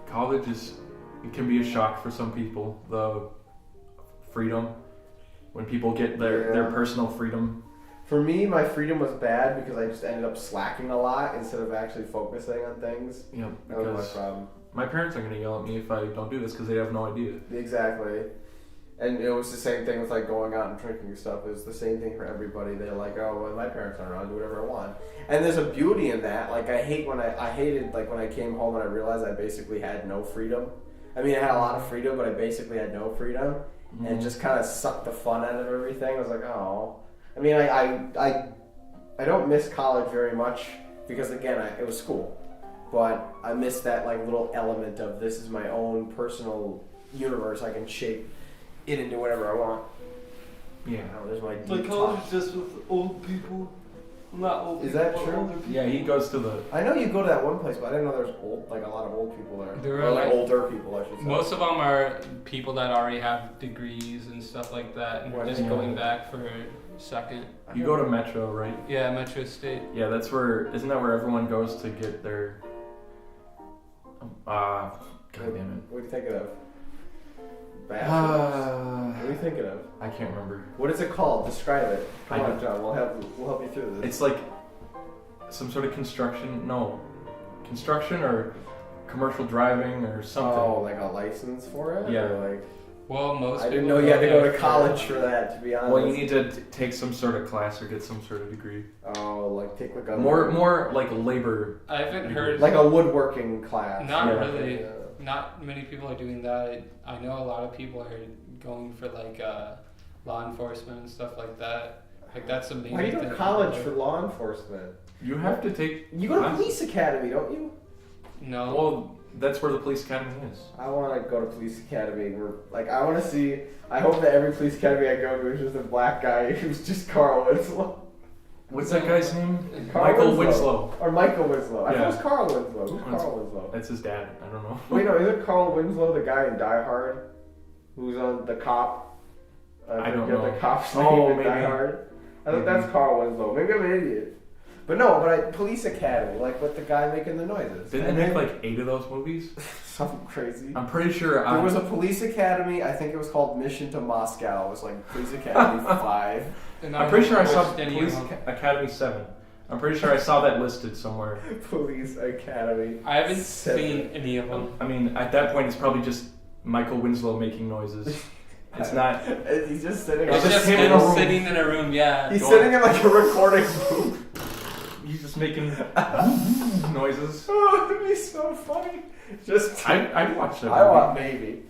S1: College it can be a shock for some people. The freedom, when people get their personal freedom.
S3: For me, my freedom was bad because I just ended up slacking a lot instead of actually focusing on things.
S1: Yeah,
S3: that was my problem.
S1: My parents are going to yell at me if I don't do this because they have no idea.
S3: Exactly. And it was the same thing with like going out and drinking stuff. It was the same thing for everybody. They're like, oh, well, my parents aren't around, do whatever I want. And there's a beauty in that. Like I hated like when I came home and I realized I basically had no freedom. I mean, I had a lot of freedom, but I basically had no freedom, and it just kind of sucked the fun out of everything. I was like, oh. I mean, I don't miss college very much because again, it was school, but I miss that like little element of this is my own personal universe. I can shape it into whatever I want.
S1: Yeah.
S3: Oh, there's my deep
S2: like college is just with old people. Not old
S3: is
S2: people.
S3: Is that true?
S1: Yeah, he goes to the...
S3: I know you go to that one place, but I didn't know there's a lot of old people there.
S2: There are like
S3: older people, I should say.
S2: Most of them are people that already have degrees and stuff like that, and just going back for a second.
S1: You go to Metro, right?
S2: Yeah, Metro State.
S1: Yeah, isn't that where everyone goes to get their God damn it.
S3: What are you thinking of? What are you thinking of?
S1: I can't remember.
S3: What is it called? Describe it. Come on, John. We'll help you through this.
S1: It's like some sort of construction or commercial driving or something.
S3: Oh, like a license for it?
S1: Yeah.
S3: Or like.
S2: Well, most
S3: I didn't
S2: people
S3: know you had to go to college for that. To be honest.
S1: Well, you need to take some sort of class or get some sort of degree.
S3: Oh, like take like a
S1: more like labor.
S2: I haven't heard
S3: like a woodworking class.
S2: Not
S1: Yeah.
S2: really. Not many people are doing that. I know a lot of people are going for like law enforcement and stuff like that. Like that's amazing.
S3: Why do you go to college for law enforcement?
S1: You have to take.
S3: You go to police academy, don't you?
S2: No.
S1: Well, that's where the police academy is.
S3: I want to go to police academy. I want to see. I hope that every police academy I go to is just a black guy who's just Carl Winslow.
S1: What's that guy's name?
S3: Carl
S1: Michael Winslow.
S3: Or Michael Winslow. I
S1: Yeah.
S3: thought it was Carl Winslow. Who's Carl Winslow?
S1: That's his dad. I don't know.
S3: Wait, no, isn't Carl Winslow the guy in Die Hard? Who's on the cop?
S1: I don't know.
S3: The cop's name
S1: Oh,
S3: in
S1: maybe.
S3: Die Hard? I thought that's Carl Winslow. Maybe I'm an idiot. But police academy, like with the guy making the noises.
S1: Didn't they make like 8 of those movies?
S3: Something crazy.
S1: I'm pretty sure.
S3: There was a police academy. I think it was called Mission to Moscow. It was like Police Academy 5.
S2: And
S1: I'm pretty sure I saw
S2: watched any
S1: Police
S2: of them.
S1: Academy 7. I'm pretty sure I saw that listed somewhere.
S3: Police Academy.
S2: I haven't
S3: 7.
S2: seen any of them.
S1: I mean, at that point, it's probably just Michael Winslow making noises. It's not.
S3: He's just sitting.
S2: It's
S1: just
S2: just
S1: him
S2: him
S1: in a room.
S2: sitting in a room. Yeah.
S3: He's sitting in like a recording booth.
S1: He's just making noises.
S3: Oh, it'd be so funny. Just.
S1: I'd watch that.
S3: I want maybe.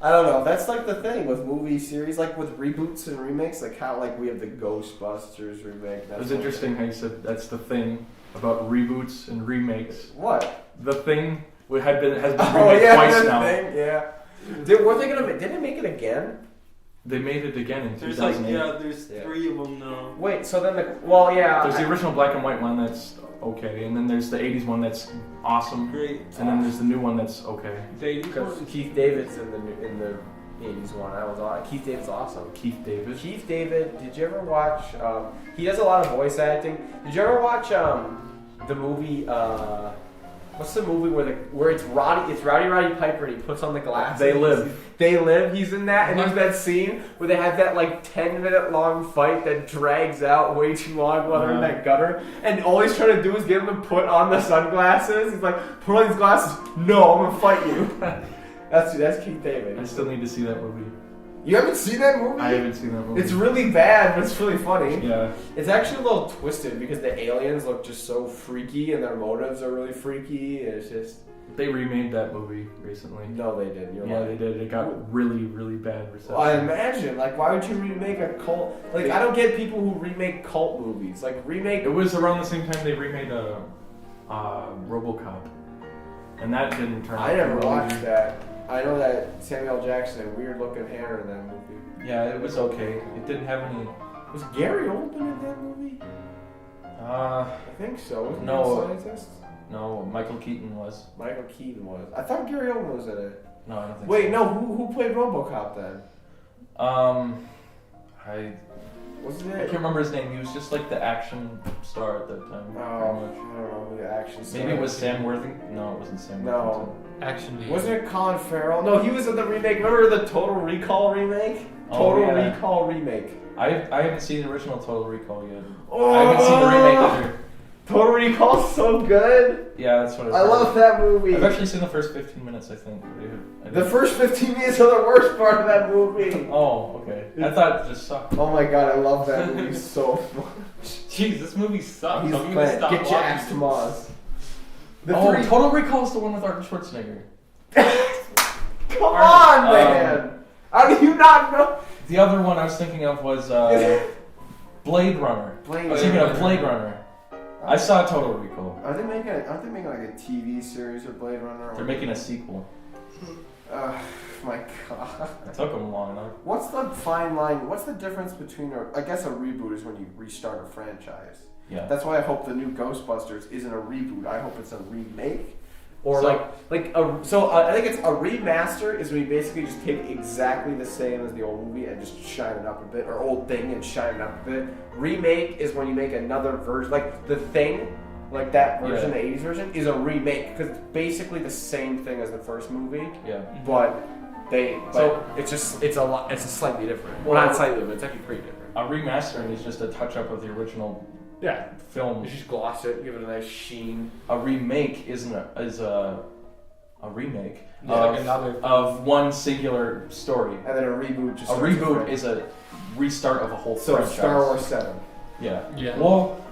S3: I don't know. That's like the thing with movie series, like with reboots and remakes, like how like we have the Ghostbusters remake.
S1: It was interesting how you said that's the thing about reboots and remakes.
S3: What?
S1: The Thing has been remade
S3: twice
S1: twice now.
S3: Thing, yeah. Did they make it again?
S1: They made it again in
S2: There's
S1: 2008.
S2: there's 3 of them now.
S3: Wait, so then
S1: There's the original black and white one that's okay, and then there's the 80s one that's awesome,
S2: Great.
S1: and then there's the new one that's okay.
S3: because Keith David's in the 80s one. That was awesome. Keith David's awesome.
S1: Keith David.
S3: Keith David, did you ever watch? He does a lot of voice acting. Did you ever watch the movie? What's the movie where it's Roddy Piper and he puts on the glasses?
S1: They Live.
S3: They Live. He's in that, and there's that scene where they have that like 10-minute long fight that drags out way too long while they're in that gutter, and all he's trying to do is get him to put on the sunglasses. He's like, put on these glasses. No, I'm gonna fight you. That's Keith David.
S1: I still need to see that movie.
S3: You haven't seen that movie?
S1: I haven't seen that movie.
S3: It's really bad, but it's really funny.
S1: Yeah.
S3: It's actually a little twisted because the aliens look just so freaky and their motives are really freaky. And it's just...
S1: They remade that movie recently.
S3: No, they didn't.
S1: Yeah, they did. It got really, really bad reception.
S3: Well, I imagine. Like, why would you remake a cult? Like, I don't get people who remake cult movies. Like, remake...
S1: It was around the same time they remade RoboCop. And that didn't turn out
S3: I never
S1: well
S3: watched
S1: either.
S3: that. I know that Samuel Jackson had weird looking hair in that movie.
S1: Yeah, it was okay. It didn't have any...
S3: Was Gary Oldman in that movie? I think so. Wasn't he
S1: No.
S3: a scientist?
S1: No, Michael Keaton was.
S3: Michael Keaton was. I thought Gary Oldman was in it.
S1: No, I don't think
S3: Wait,
S1: so.
S3: no. Who played RoboCop then?
S1: I
S3: Wasn't
S1: can't
S3: it?
S1: remember his name. He was just like the action star at that time.
S3: Oh, I
S1: pretty much.
S3: don't know who the action star
S1: Maybe it was
S3: is.
S1: Sam Worthington. No, it wasn't Sam
S3: No.
S1: Worthington.
S2: Action Man.
S3: Wasn't it Colin Farrell? No, he was in the remake. Remember the Total Recall remake?
S1: Oh,
S3: Total
S1: yeah.
S3: Recall remake.
S1: I haven't seen the original Total Recall yet.
S3: Oh,
S1: I haven't seen the remake either.
S3: Total Recall's so good.
S1: Yeah, that's what
S3: I love that movie.
S1: I've actually seen the first 15 minutes, I think.
S3: The first 15 minutes are the worst part of that movie.
S1: Oh, okay. I thought it just sucked.
S3: Oh my god, I love that movie so much.
S2: Jeez, this movie sucks.
S3: He's
S2: I'm gonna
S3: playing
S2: stop
S3: Get Your
S2: watching
S3: Ass to
S2: it.
S3: Moz.
S1: Total Recall is the one with Arnold Schwarzenegger.
S3: Come on, man. How do you not know?
S1: The other one I was thinking of was Blade Runner. I was thinking of Blade Runner. I saw Total Recall.
S3: Aren't they making like a TV series of Blade Runner?
S1: They're making a sequel.
S3: My god.
S1: It took them long enough.
S3: What's the fine line? What's the difference between I guess a reboot is when you restart a franchise.
S1: Yeah.
S3: That's why I hope the new Ghostbusters isn't a reboot. I hope it's a remake. Or
S1: So-
S3: I think it's a remaster is when you basically just take exactly the same as the old movie and just shine it up a bit, or old thing and shine it up a bit. Remake is when you make another version, like The Thing. like that version, the 80s version, is a remake because it's basically the same thing as the first movie.
S1: Yeah.
S3: But it's a slightly different. Well, not slightly, but it's actually pretty different.
S1: A remastering is just a touch up of the original film.
S3: You just gloss it, give it a nice sheen.
S1: A remake is a remake
S2: like
S1: of one singular story.
S3: And then a reboot just...
S1: A reboot is a restart of a whole franchise.
S3: So Star Wars 7.
S1: Yeah. Well,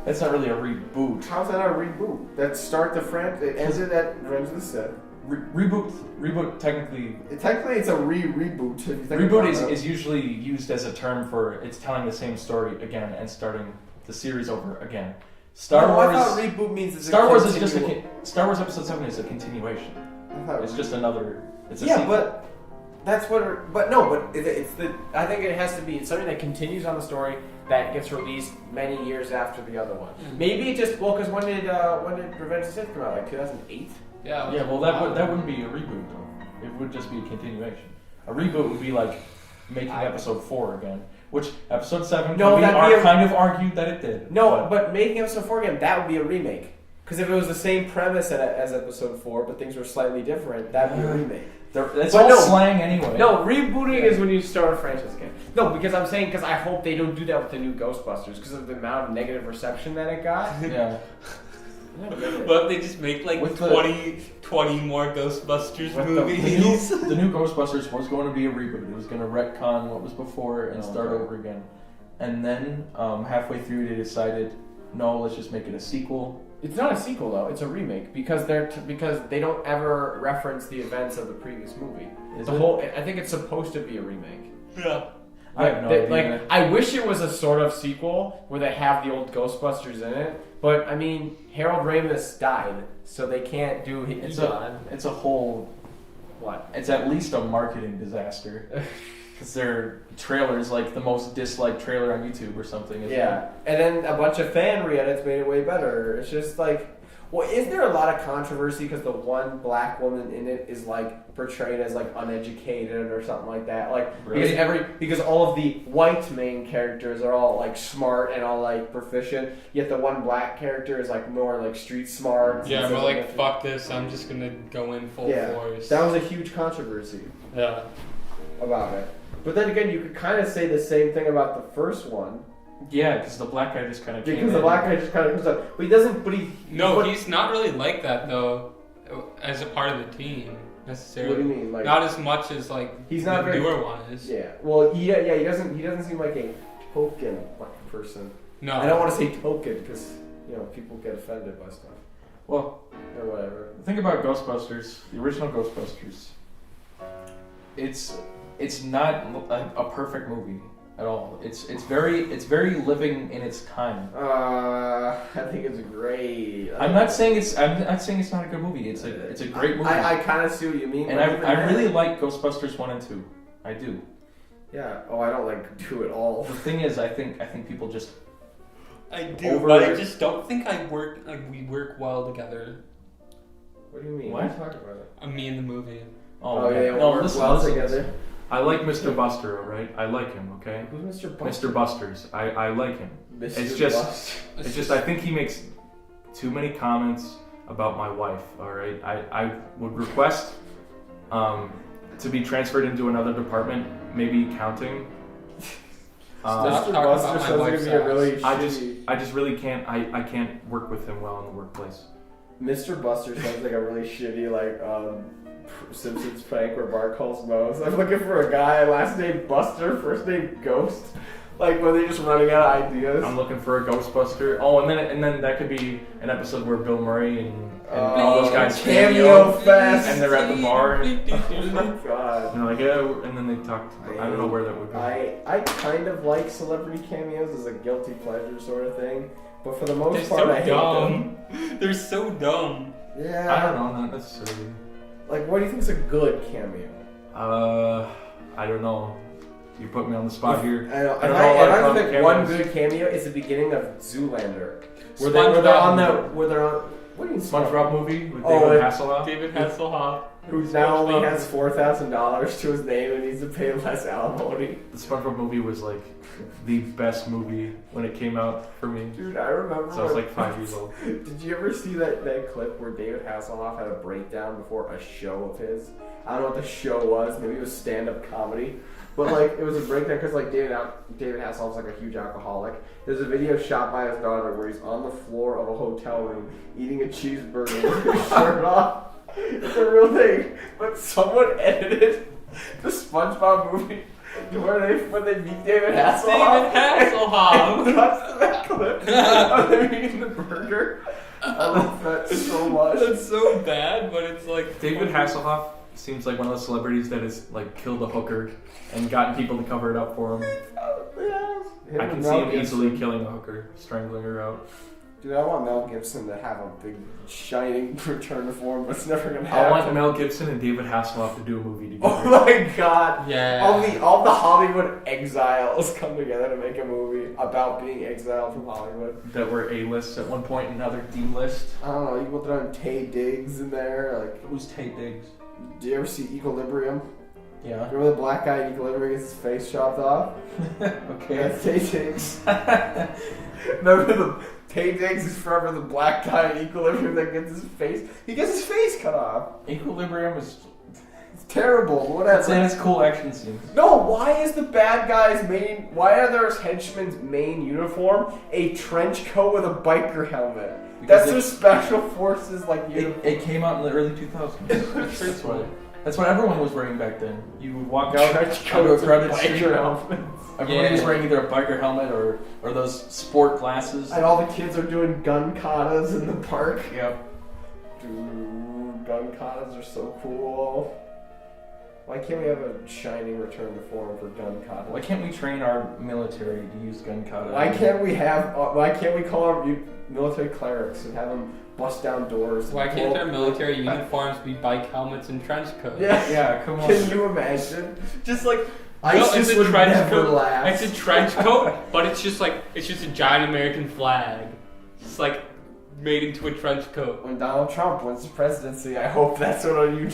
S1: that's not really a reboot.
S3: How's that a reboot? That start the franchise... It ends it at Revenge of the Sith.
S1: Reboot technically...
S3: Technically it's a reboot.
S1: Reboot is usually used as a term for it's telling the same story again and starting the series over again. Star Wars...
S3: I thought reboot means it's
S1: Star Wars is just Star Wars Episode 7 is a continuation. It's just another... It's a sequel.
S3: But that's what... it's the... I think it has to be... It's something that continues on the story that gets released many years after the other one. Mm-hmm. Maybe it just... Well, because when did Revenge of the Sith come out? Like 2008?
S2: Yeah.
S1: Yeah, well, that wouldn't be a reboot, though. It would just be a continuation. A reboot would be like making Episode 4 again. Which Episode 7 kind of argued that it did.
S3: No, but making Episode 4 again, that would be a remake. Because if it was the same premise as Episode 4, but things were slightly different, that'd be a remake.
S1: That's all slang anyway.
S3: No, rebooting is when you start a franchise again. No, because I'm saying, because I hope they don't do that with the new Ghostbusters, because of the amount of negative reception that it got.
S1: Yeah.
S2: What if they just make like 20 more Ghostbusters movies?
S1: The new Ghostbusters was going to be a reboot. It was going to retcon what was before and start over again. And then halfway through they decided, no, let's just make it a sequel.
S3: It's not a sequel though; it's a remake because because they don't ever reference the events of the previous movie. I think it's supposed to be a remake.
S2: Yeah.
S1: I have no idea.
S3: I wish it was a sort of sequel where they have the old Ghostbusters in it, but I mean, Harold Ramis died, so they can't do.
S1: It's a whole.
S3: What?
S1: It's at least a marketing disaster. Because their trailer's like the most disliked trailer on YouTube or something. Isn't it?
S3: And then a bunch of fan re-edits made it way better. It's just like, well, is there a lot of controversy because the one black woman in it is like portrayed as like uneducated or something like that? Like
S1: really?
S3: because all of the white main characters are all like smart and all like proficient, yet the one black character is like more like street smart.
S2: Yeah, but like fuck this, I'm just gonna go in full force.
S3: That was a huge controversy.
S2: Yeah.
S3: About it. But then again, you could kind of say the same thing about the first one.
S1: Yeah, because the black guy just kind of
S3: because the black guy just kind of comes up, but he doesn't.
S2: He's not really like that though, as a part of the team necessarily.
S3: What do you mean? Like,
S2: not as much as like
S3: he's not
S2: the
S3: very,
S2: newer one is.
S3: Yeah. Well, he doesn't seem like a token black person.
S2: No.
S3: I don't want to say token because people get offended by stuff.
S1: Well,
S3: or whatever.
S1: Think about Ghostbusters, the original Ghostbusters. It's not a perfect movie at all. It's very living in its time.
S3: I think it's great.
S1: I'm not saying it's not a good movie. It's a great movie.
S3: I kind of see what you mean.
S1: And I really like Ghostbusters 1 and 2. I do.
S3: Yeah. Oh, I don't like 2 at all.
S1: The thing is, I think people just.
S2: I do, but I just don't think we work well together.
S3: What do you mean?
S1: What?
S3: What are you talking about?
S2: Me in the movie.
S3: Oh yeah, they work well together.
S1: I like Mr. Buster, alright? I like him, okay?
S3: Who's Mr. Buster?
S1: Mr. Busters. I like him. It's just I think he makes too many comments about my wife, alright? I would request to be transferred into another department, maybe counting.
S3: Mr. Buster sounds like a really
S1: I just really can't I can't work with him well in the workplace.
S3: Mr. Buster sounds like a really shitty Simpsons prank where Bart calls Moe's. I'm looking for a guy, last name Buster, first name Ghost. Like when they're just running out of ideas.
S1: I'm looking for a Ghostbuster. Oh, and then that could be an episode where Bill Murray and all those guys
S3: cameo fest,
S1: and they're at the bar.
S3: Oh my god!
S1: And they're like, and then they talk. I don't know where that would be.
S3: I kind of like celebrity cameos as a guilty pleasure sort of thing, but for the most part,
S2: so
S3: I hate them.
S2: They're so dumb.
S3: Yeah.
S1: I don't know, not necessarily.
S3: Like, what do you think's a good cameo?
S1: I don't know. You put me on the spot here.
S3: I know. If I think one good cameo is the beginning of Zoolander, where they're on. What do you mean
S1: SpongeBob movie with
S3: David
S1: Hasselhoff?
S2: David Hasselhoff.
S3: who now only has $4,000 to his name and needs to pay less alimony.
S1: The SpongeBob movie was like the best movie when it came out for me.
S3: Dude, I remember.
S1: So I was like 5 years old.
S3: Did you ever see that clip where David Hasselhoff had a breakdown before a show of his? I don't know what the show was. Maybe it was stand-up comedy. But like it was a breakdown because like David Hasselhoff's like a huge alcoholic. There's a video shot by his daughter where he's on the floor of a hotel room eating a cheeseburger with his shirt off. It's a real thing. But someone edited the SpongeBob movie to when they meet David Hasselhoff.
S2: David Hasselhoff.
S3: And cuts to that clip of them eating the burger. I love that so much.
S2: That's so bad, but it's like
S1: David Hasselhoff seems like one of those celebrities that has like killed a hooker and gotten people to cover it up for him. I can see him easily killing a hooker, strangling her out.
S3: Dude, I want Mel Gibson to have a big, shining return to form, but it's never gonna happen.
S1: I want Mel Gibson and David Hasselhoff to do a movie together.
S3: Oh my god!
S2: Yeah.
S3: All the Hollywood exiles come together to make a movie about being exiled from Hollywood.
S1: That were A-list at one point and now they're D-list.
S3: I don't know, you put on Tay Diggs in there, like...
S1: Who's Tay Diggs?
S3: Do you ever see Equilibrium?
S1: Yeah.
S3: Remember the black guy in Equilibrium gets his face chopped off?
S1: Okay.
S3: That's Tay Diggs. Remember Tay Diggs is forever the black guy in Equilibrium that gets his face... He gets his face cut off.
S1: Equilibrium is...
S3: It's terrible, whatever.
S1: It's in its cool action scenes.
S3: No, why is the bad guy's why are their henchmen's main uniform a trench coat with a biker helmet?
S1: Because
S3: That's their special forces uniform.
S1: It came out in the early 2000s. That's what everyone was wearing back then. You would walk out
S3: Trench
S1: onto a
S3: coats
S1: crowded
S3: and
S1: street.
S3: biker helmets.
S1: Everybody was wearing either a biker helmet or those sport glasses.
S3: And all the kids are doing gun katas in the park.
S1: Yep.
S3: Dude, gun katas are so cool. Why can't we have a shining return to form for gun katas?
S1: Why can't we train our military to use gun kata?
S3: Why can't we call our military clerics and have them bust down doors?
S2: Why can't their military uniforms be bike helmets and trench coats?
S3: Yeah,
S1: come on.
S3: Can you imagine? Just like
S2: ISIS
S3: would
S2: trench
S3: never
S2: coat.
S3: last.
S2: It's a trench coat, but it's just a giant American flag. It's like made into a trench coat.
S3: When Donald Trump wins the presidency, I hope that's what our new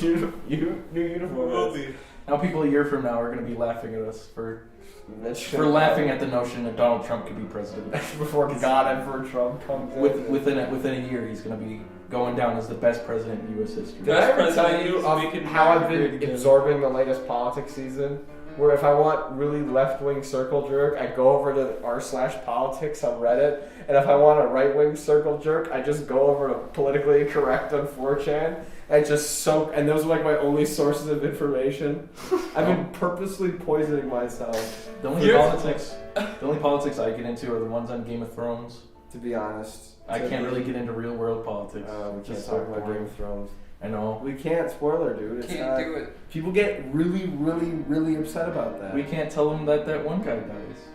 S3: uniform is.
S1: Now people a year from now are going to be laughing at us for laughing at the notion that Donald Trump could be president.
S3: Before God Emperor Trump comes in.
S1: Within a year, he's going to be going down as the best president in U.S. history.
S3: Did I ever tell you how I've been absorbing the latest politics season? Where if I want really left-wing circle jerk, I go over to r/politics on Reddit, and if I want a right-wing circle jerk, I just go over to politically incorrect on 4chan, and just soak. And those are like my only sources of information. I've been purposely poisoning myself.
S1: The only politics I get into are the ones on Game of Thrones.
S3: To be honest,
S1: I can't really get into real-world politics.
S3: We can't talk about Game of Thrones.
S1: I know.
S3: We can't. Spoiler, dude.
S2: Can't do it.
S3: People get really, really, really upset about that.
S1: We can't tell them that one guy dies.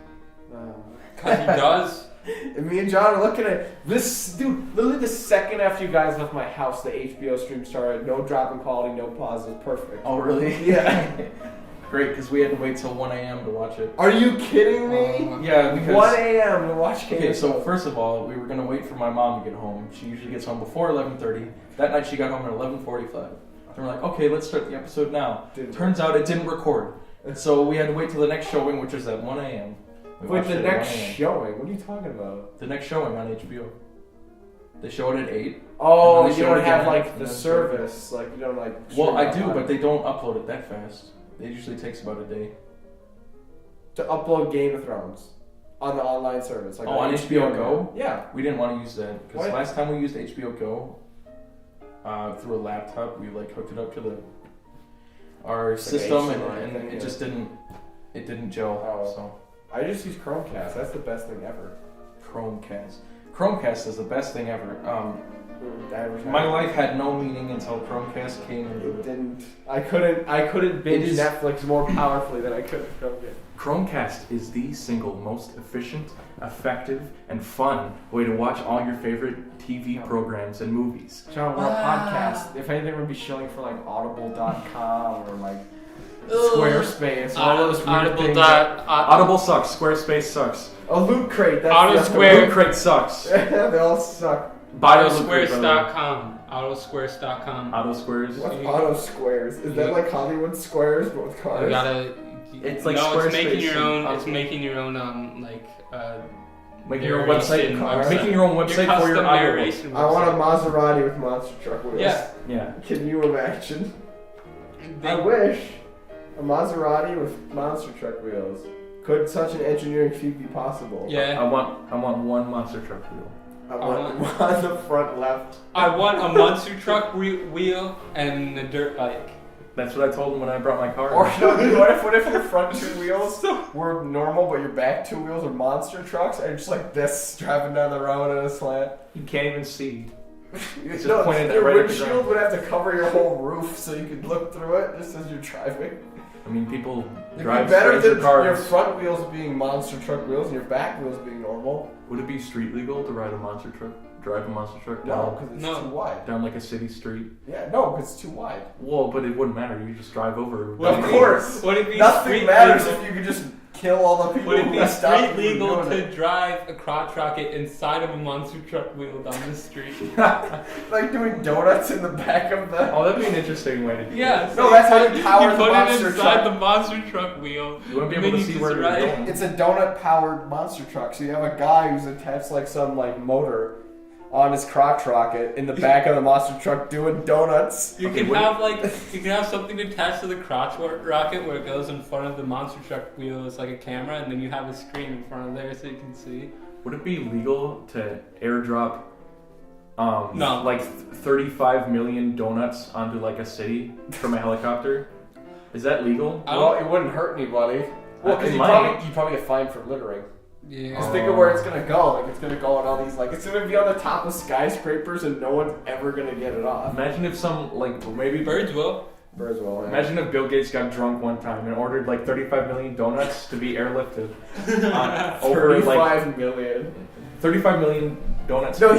S2: Because he does.
S3: And me and John are looking at this, dude. Literally the second after you guys left my house, the HBO stream started. No drop in quality, no pauses. Perfect.
S1: Oh, really?
S3: Yeah.
S1: Great, because we had to wait till 1 a.m. to watch it.
S3: Are you kidding me?
S1: Yeah, because
S3: 1 a.m. to watch Game
S1: Okay, so first of all, we were going to wait for my mom to get home. She usually gets home before 11:30. That night she got home at 11:45. And we're like, okay, let's start the episode now. Turns out it didn't record. So we had to wait till the next showing, which was at 1 a.m.
S3: Wait, the next showing? What are you talking about?
S1: The next showing on HBO. They show it at 8.
S3: Oh, you don't have like the service. Like, you don't like...
S1: Well, I do, but they don't upload it that fast. It usually takes about a day.
S3: To upload Game of Thrones on the online service. Like
S1: on HBO Go?
S3: Yeah.
S1: We didn't want to use that. Because last time we used HBO Go through a laptop, we like hooked it up to our system and it just didn't gel.
S3: Oh.
S1: So
S3: I just use Chromecast. That's the best thing ever.
S1: Chromecast is the best thing ever. My life had no meaning until Chromecast came.
S3: It didn't. I couldn't binge Netflix more powerfully than I could Chromecast.
S1: Chromecast is the single most efficient, effective, and fun way to watch all your favorite TV programs and movies.
S3: John, we're a podcast. If anything, we'd be shilling for like Audible.com or like Squarespace. All those weird things.
S1: Audible sucks. Squarespace sucks.
S3: Loot Crate.
S1: Loot Crate sucks.
S3: They all suck.
S2: Autosquares.com. Autosquares.com.
S1: Autosquares.
S3: What's Auto Squares? Is that like Hollywood Squares but with cars?
S2: You gotta.
S1: It's like
S2: no, it's making
S1: Squarespace
S2: your own.
S1: and-
S2: It's making your own
S1: Making your own website. Making your own website for your
S2: narration.
S3: I want a Maserati with monster truck wheels.
S2: Yeah.
S3: Can you imagine? I wish. A Maserati with monster truck wheels. Could such an engineering feat be possible?
S2: Yeah.
S1: I want one monster truck wheel.
S3: I want one on the front left.
S2: I want a monster truck wheel and a dirt bike.
S1: That's what I told him when I brought my car.
S3: Or no, what if your front two wheels were normal, but your back two wheels are monster trucks, and just like this driving down the road in a slant?
S1: You can't even see. It's just
S3: No,
S1: pointed
S3: your
S1: right at the
S3: windshield
S1: ground.
S3: would have to cover your whole roof so you could look through it just as you're driving.
S1: I mean, people
S3: It'd
S1: drive
S3: be better
S1: stranger
S3: than
S1: cars.
S3: your front wheels being monster truck wheels and your back wheels being normal.
S1: Would it be street legal to ride a monster truck? Drive a monster truck
S3: No,
S1: down,
S3: because it's
S2: No.
S3: too wide.
S1: down like a city street?
S3: Yeah, no, because it's too wide.
S1: Well, but it wouldn't matter. You just drive over.
S3: Well, of course.
S2: Would it be
S3: Nothing
S2: street
S3: matters
S2: legal?
S3: if you could just kill all the people
S2: Would it
S3: who
S2: be
S3: stop
S2: street
S3: you from
S2: legal
S3: doing
S2: to
S3: it.
S2: drive a crotch rocket inside of a monster truck wheel down the street?
S3: Like doing donuts in the back of the...
S1: Oh, that'd be an interesting way to do it.
S2: Yeah.
S3: No, that's how you power
S2: you
S3: the
S2: put
S3: monster
S2: it inside
S3: truck.
S2: the monster truck wheel.
S1: You wouldn't be
S2: and
S1: able
S2: then
S1: to
S2: you
S1: see where
S2: just
S1: you're
S2: ride.
S1: going.
S3: It's a donut-powered monster truck, so you have a guy who's attached like some like motor on his crotch rocket in the back of the monster truck doing donuts.
S2: You can have something attached to the crotch rocket where it goes in front of the monster truck wheel. It's like a camera, and then you have a screen in front of there so you can see.
S1: Would it be legal to airdrop
S2: No.
S1: like 35 million donuts onto like a city from a helicopter? Is that legal?
S3: Well, it wouldn't hurt anybody. Well, because
S1: It
S3: you
S1: might.
S3: probably get fined for littering.
S2: Yeah.
S3: Just think of where it's gonna go. Like it's gonna go on all these. Like it's gonna be on the top of skyscrapers, and no one's ever gonna get it off.
S1: Imagine if some like maybe
S2: Birds will.
S3: Birds will.
S1: Imagine if Bill Gates got drunk one time and ordered like 35 million donuts to be airlifted over like
S3: 35 million.
S1: 35 million donuts
S3: No,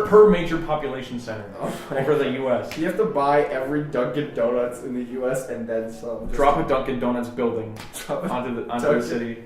S1: per major population center over the U.S.
S3: You have to buy every Dunkin' Donuts in the U.S. and then some.
S1: Drop a Dunkin' Donuts building
S3: Drop a
S1: onto the
S3: Dunkin'.
S1: city.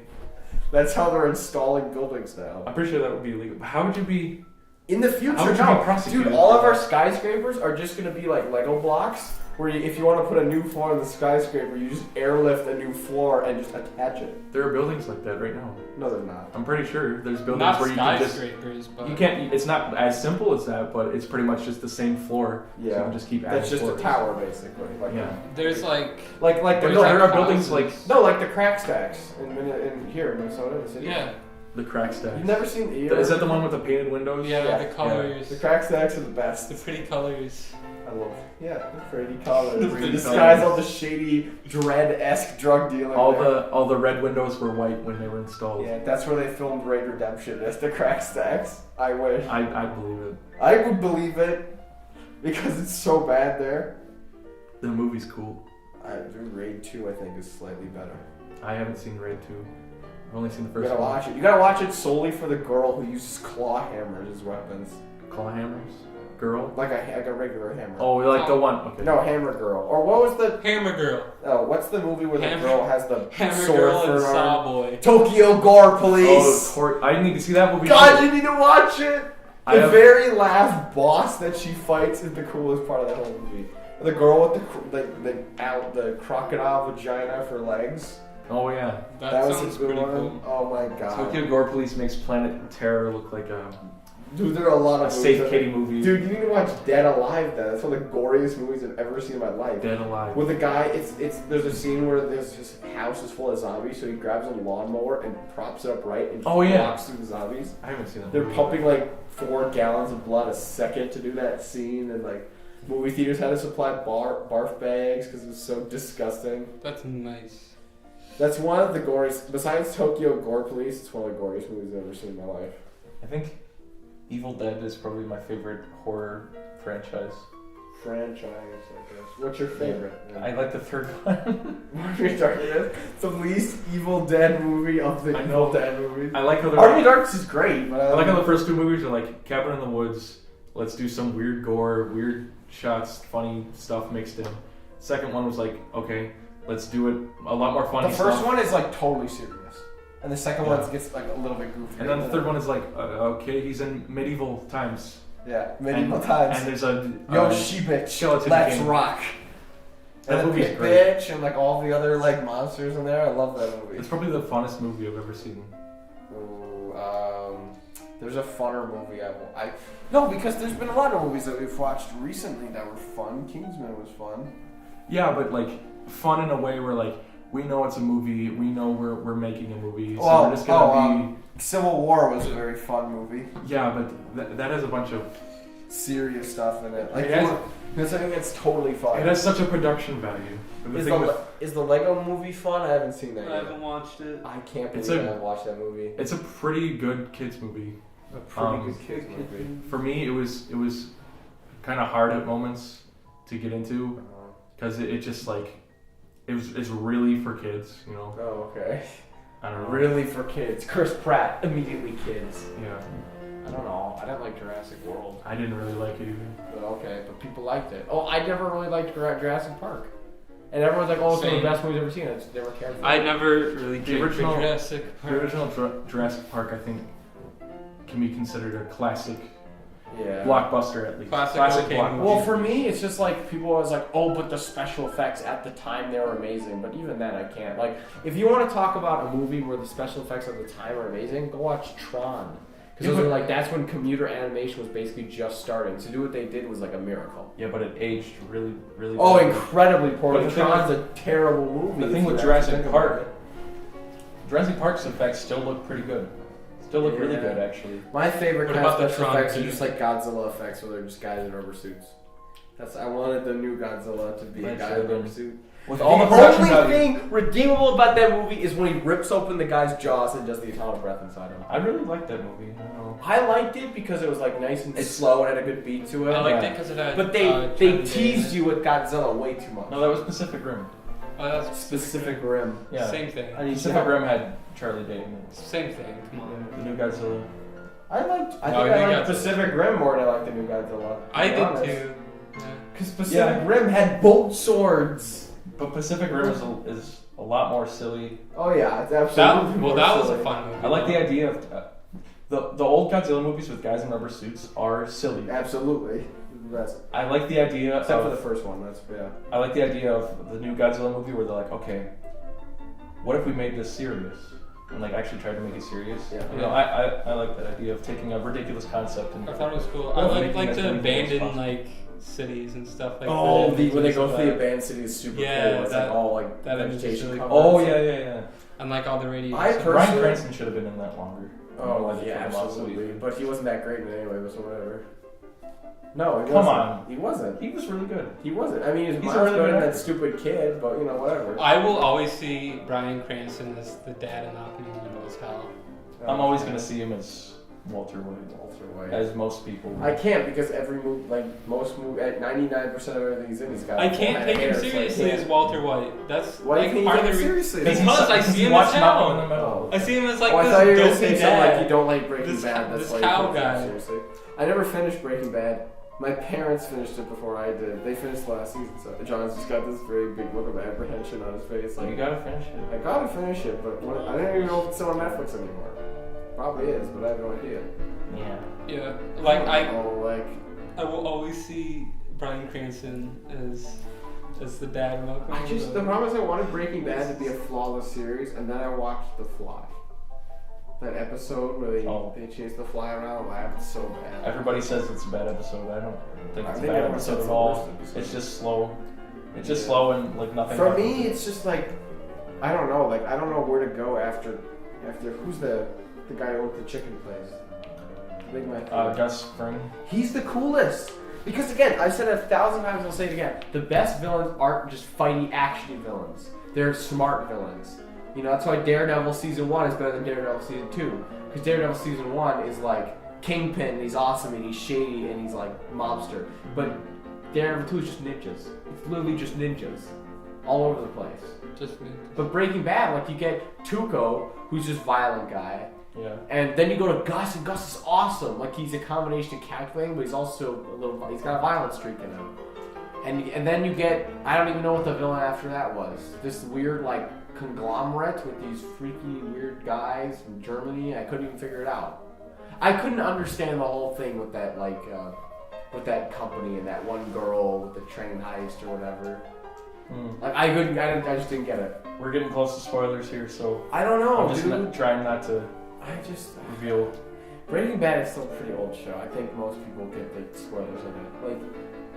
S3: That's how they're installing buildings now.
S1: I'm pretty sure that would be illegal. But how would you be?
S3: In the future,
S1: How would you be prosecuted?
S3: dude, all of our skyscrapers are just gonna be like Lego blocks, where if you want to put a new floor in the skyscraper, you just airlift a new floor and just attach it.
S1: There are buildings like that right now.
S3: No, they're not.
S1: I'm pretty sure there's buildings
S2: Not
S1: where you can just.
S2: skyscrapers, but
S1: You can't. It's not as simple as that, but it's pretty much just the same floor. So you
S3: Yeah,
S1: can just keep adding
S3: that's just
S1: floors.
S3: a tower basically. Like
S1: Yeah.
S2: there's like
S3: like the
S2: There's
S1: No,
S2: like
S1: there are buildings
S2: houses.
S1: like
S3: like the crack stacks in here in Minnesota, the city.
S2: yeah,
S1: the crack stacks.
S3: You've never seen the.
S1: Is that the one with the painted windows?
S2: yeah,
S3: Yeah.
S2: the colors,
S3: The crack stacks are the best.
S2: the pretty colors.
S3: I love. Yeah, the pretty colors.
S1: The pretty
S3: Disguise
S1: colors.
S3: all the shady, dread-esque drug dealing.
S1: All
S3: there.
S1: the red windows were white when they were installed.
S3: Yeah, that's where they filmed Raid Redemption. As the crack stacks. I wish.
S1: I believe it.
S3: I would believe it because it's so bad there.
S1: The movie's cool.
S3: Raid 2, I think, is slightly better.
S1: I haven't seen Raid 2. I've only seen the
S3: You
S1: first
S3: gotta
S1: one.
S3: watch it. You gotta watch it solely for the girl who uses claw hammers as weapons,
S1: Claw hammers? Girl?
S3: like a regular hammer.
S1: Oh, like the one. Okay.
S3: No, hammer girl. Or what was the?
S2: Hammer Girl,
S3: Oh, what's the movie where the
S2: Hammer-
S3: girl has the
S2: Hammer
S3: sword
S2: Girl,
S3: for
S2: and
S3: an arm?
S2: Sawboy.
S3: Tokyo Gore Police.
S1: I need to see that movie.
S3: God,
S1: too.
S3: you need to watch it.
S1: I
S3: The
S1: have-
S3: very last boss that she fights is the coolest part of that whole movie. The girl with the crocodile vagina for legs.
S1: Oh yeah.
S2: That
S3: was
S2: sounds
S3: a good
S2: pretty
S3: one.
S2: cool.
S3: Oh my god.
S1: Tokyo Gore Police makes Planet Terror look like a
S3: Dude, there are a lot of movies
S1: Safe
S3: that-
S1: Kitty movie.
S3: Dude, you need to watch Dead Alive then. That's one of the goriest movies I've ever seen in my life.
S1: Dead Alive.
S3: With the guy, there's a scene where his house is full of zombies, so he grabs a lawnmower and props it up right and
S1: Oh, yeah.
S3: walks through the zombies.
S1: I haven't seen that
S3: They're
S1: movie.
S3: pumping like 4 gallons of blood a second to do that scene, and like movie theaters had to supply barf bags because it was so disgusting.
S2: That's nice.
S3: That's one of the goriest, besides Tokyo Gore Police, it's one of the goriest movies I've ever seen in my life.
S1: I think Evil Dead is probably my favorite horror franchise.
S3: Franchise, I guess. What's your favorite?
S1: I like the third one.
S3: Army of Darkness, the least Evil Dead movie of the
S1: I know.
S3: Evil Dead movies.
S1: I like how
S3: Army of Darkness is great, but
S1: I like how the first 2 movies are like Cabin in the Woods. Let's do some weird gore, weird shots, funny stuff mixed in. Second one was like, okay, let's do it a lot more funny
S3: the first
S1: stuff.
S3: one is like totally serious, and the second
S1: Yeah.
S3: one gets like a little bit goofy.
S1: And then the third one is like, okay, he's in medieval times.
S3: Yeah, medieval times.
S1: And there's a
S3: yo she-bitch,
S1: skeleton
S3: let's
S1: king.
S3: rock.
S1: That
S3: And the
S1: movie's
S3: pit
S1: great.
S3: bitch and like all the other like monsters in there. I love that movie.
S1: It's probably the funnest movie I've ever seen.
S3: Ooh, there's a funner movie no, because there's been a lot of movies that we've watched recently that were fun. Kingsman was fun.
S1: Yeah, but like fun in a way where like we know it's a movie, we know we're making a movie, so we're just gonna be.
S3: Civil War was a very fun movie.
S1: Yeah, but that has a bunch of
S3: Serious stuff in it. Like
S1: it
S3: something that's totally fun.
S1: It has such a production value.
S3: Is the Lego movie fun? I haven't seen that yet.
S2: I haven't watched it.
S3: I can't believe I haven't watched that movie.
S1: It's a pretty good kids movie.
S3: A pretty good kids movie.
S1: For me, it was kind of hard at moments to get into because it just like it's really for kids, you know.
S3: Oh, okay.
S1: I don't know.
S3: Really for kids. Chris Pratt, immediately kids.
S1: Yeah.
S3: I don't know. I didn't like Jurassic World.
S1: I didn't really like it either.
S3: But okay, but people liked it. Oh, I never really liked Jurassic Park. And everyone's like, oh, it's one of the best movies I've ever seen. I just never cared for it.
S2: I never really cared for
S1: Jurassic Park. The original Jurassic Park, I think, can be considered a classic blockbuster at least.
S2: Classic
S1: blockbuster.
S3: Well, for me, it's just like people always like, oh, but the special effects at the time they were amazing. But even then, I can't. Like, if you want to talk about a movie where the special effects at the time are amazing, go watch Tron. Because like that's when computer animation was basically just starting. To do what they did was like a miracle.
S1: Yeah, but it aged really, really.
S3: Oh,
S1: bad.
S3: incredibly poorly.
S1: But
S3: Tron's a terrible movie.
S1: The thing with Jurassic Park's effects still look pretty good. Still look really good, actually.
S3: My favorite
S2: What
S3: kind of
S2: about the
S3: special
S2: Tron
S3: effects are
S2: team?
S3: just like Godzilla effects, where they're just guys in rubber suits. I wanted the new Godzilla to be a guy in a rubber suit.
S1: With all the production
S3: only
S1: value.
S3: thing redeemable about that movie is when he rips open the guy's jaws and does the atomic breath inside him.
S1: I really liked that movie. I don't know.
S3: I liked it because it was like nice and slow and had a good beat to it.
S2: I liked it because it had.
S3: But they teased you with Godzilla way too much.
S1: No, that was Pacific Rim.
S2: Oh, that's
S3: Pacific Rim.
S1: Yeah.
S2: Same thing.
S1: Pacific Rim had Charlie Day in it.
S2: Same thing. Come on.
S1: The new Godzilla.
S3: I liked Pacific Rim more than I liked the new Godzilla.
S2: I did too.
S3: Because Pacific Rim had bolt swords.
S1: But Pacific Rim is a lot more silly.
S3: Oh yeah, it's absolutely
S2: that was
S3: silly.
S2: a fun movie.
S1: I like the idea of the old Godzilla movies with guys in rubber suits are silly.
S3: Absolutely.
S1: I like the idea
S3: except for the first one.
S1: I like the idea of the new Godzilla movie where they're like, okay, what if we made this serious? And like actually tried to make it serious.
S3: Yeah.
S1: You know, I like that idea of taking a ridiculous concept and
S2: I thought it was cool. I like the abandoned like cities and stuff like that.
S3: Oh, when they go to the abandoned city is super cool. It's like all like
S2: that
S3: vegetation.
S2: really
S3: Cool.
S1: Oh yeah.
S2: And like all the radiation.
S1: Brian Cranston should have been in that longer.
S3: Oh yeah, absolutely. But he wasn't that great in it anyway, but so whatever. No, he
S1: Come
S3: wasn't.
S1: on.
S3: He wasn't.
S1: He was really good.
S3: He wasn't. I mean, he's
S1: a really
S3: better
S1: good
S3: than that
S1: actor.
S3: stupid kid, but you know, whatever.
S2: I will always see Bryan Cranston as the dad in Malcolm in the Middle as hell.
S1: I'm always gonna see him as Walter White. As most people.
S3: I can't because every movie, like most movie, at 99% of everything he's in, he's got.
S2: I can't take him seriously as Walter White. That's
S3: why
S2: like
S3: do you
S2: part
S3: think
S2: of
S3: you
S2: the
S3: take him seriously?
S2: Because I see him as hell. I see him as like
S3: I
S2: this
S3: thought you were gonna
S2: dopey
S3: say something
S2: dad.
S3: like you don't like Breaking Bad. That's
S2: this
S3: why
S2: cow
S3: you take him
S2: guy.
S3: seriously. I never finished Breaking Bad. My parents finished it before I did. They finished last season, so John's just got this very big look of apprehension on his face. Like,
S1: You gotta finish it.
S3: I gotta finish it, but I don't even know if it's still on Netflix anymore. Probably is, but I have no idea.
S1: Yeah.
S2: Yeah, like I
S3: will
S2: always see Bryan Cranston as the dad of Malcolm.
S3: The problem is I wanted Breaking Bad to be a flawless series, and then I watched The Fly. That episode where they chase the fly around, I laughed so bad.
S1: Everybody says it's a bad episode. I don't think it's a bad
S3: everyone
S1: episode
S3: says
S1: at
S3: the
S1: all.
S3: worst episode.
S1: It's just slow. It's just slow and like nothing.
S3: For
S1: happens.
S3: me, it's just like I don't know. Like I don't know where to go after who's the guy who owned the chicken place? Big Mac.
S1: Gus Fring.
S3: He's the coolest. Because again, I've said it 1,000 times, I'll say it again. The best villains aren't just fighty, actiony villains. They're smart villains. You know, that's why Daredevil Season 1 is better than Daredevil Season 2. Because Daredevil Season 1 is like Kingpin, and he's awesome, and he's shady, and he's like mobster. But Daredevil 2 is just ninjas. It's literally just ninjas. All over the place.
S2: Just ninjas.
S3: But Breaking Bad, like you get Tuco, who's just violent guy.
S1: Yeah.
S3: And then you go to Gus, and Gus is awesome. Like he's a combination of calculating, but he's also he's got a violent streak in him. And then you get, I don't even know what the villain after that was. This weird like conglomerate with these freaky weird guys from Germany. I couldn't even figure it out. I couldn't understand the whole thing with that, like, with that company and that one girl with the train heist or whatever. Like, I just didn't get it.
S1: We're getting close to spoilers here, so
S3: I don't know,
S1: I'm just trying not to reveal.
S3: Breaking Bad is still a pretty old show. I think most people get the spoilers of it. Like,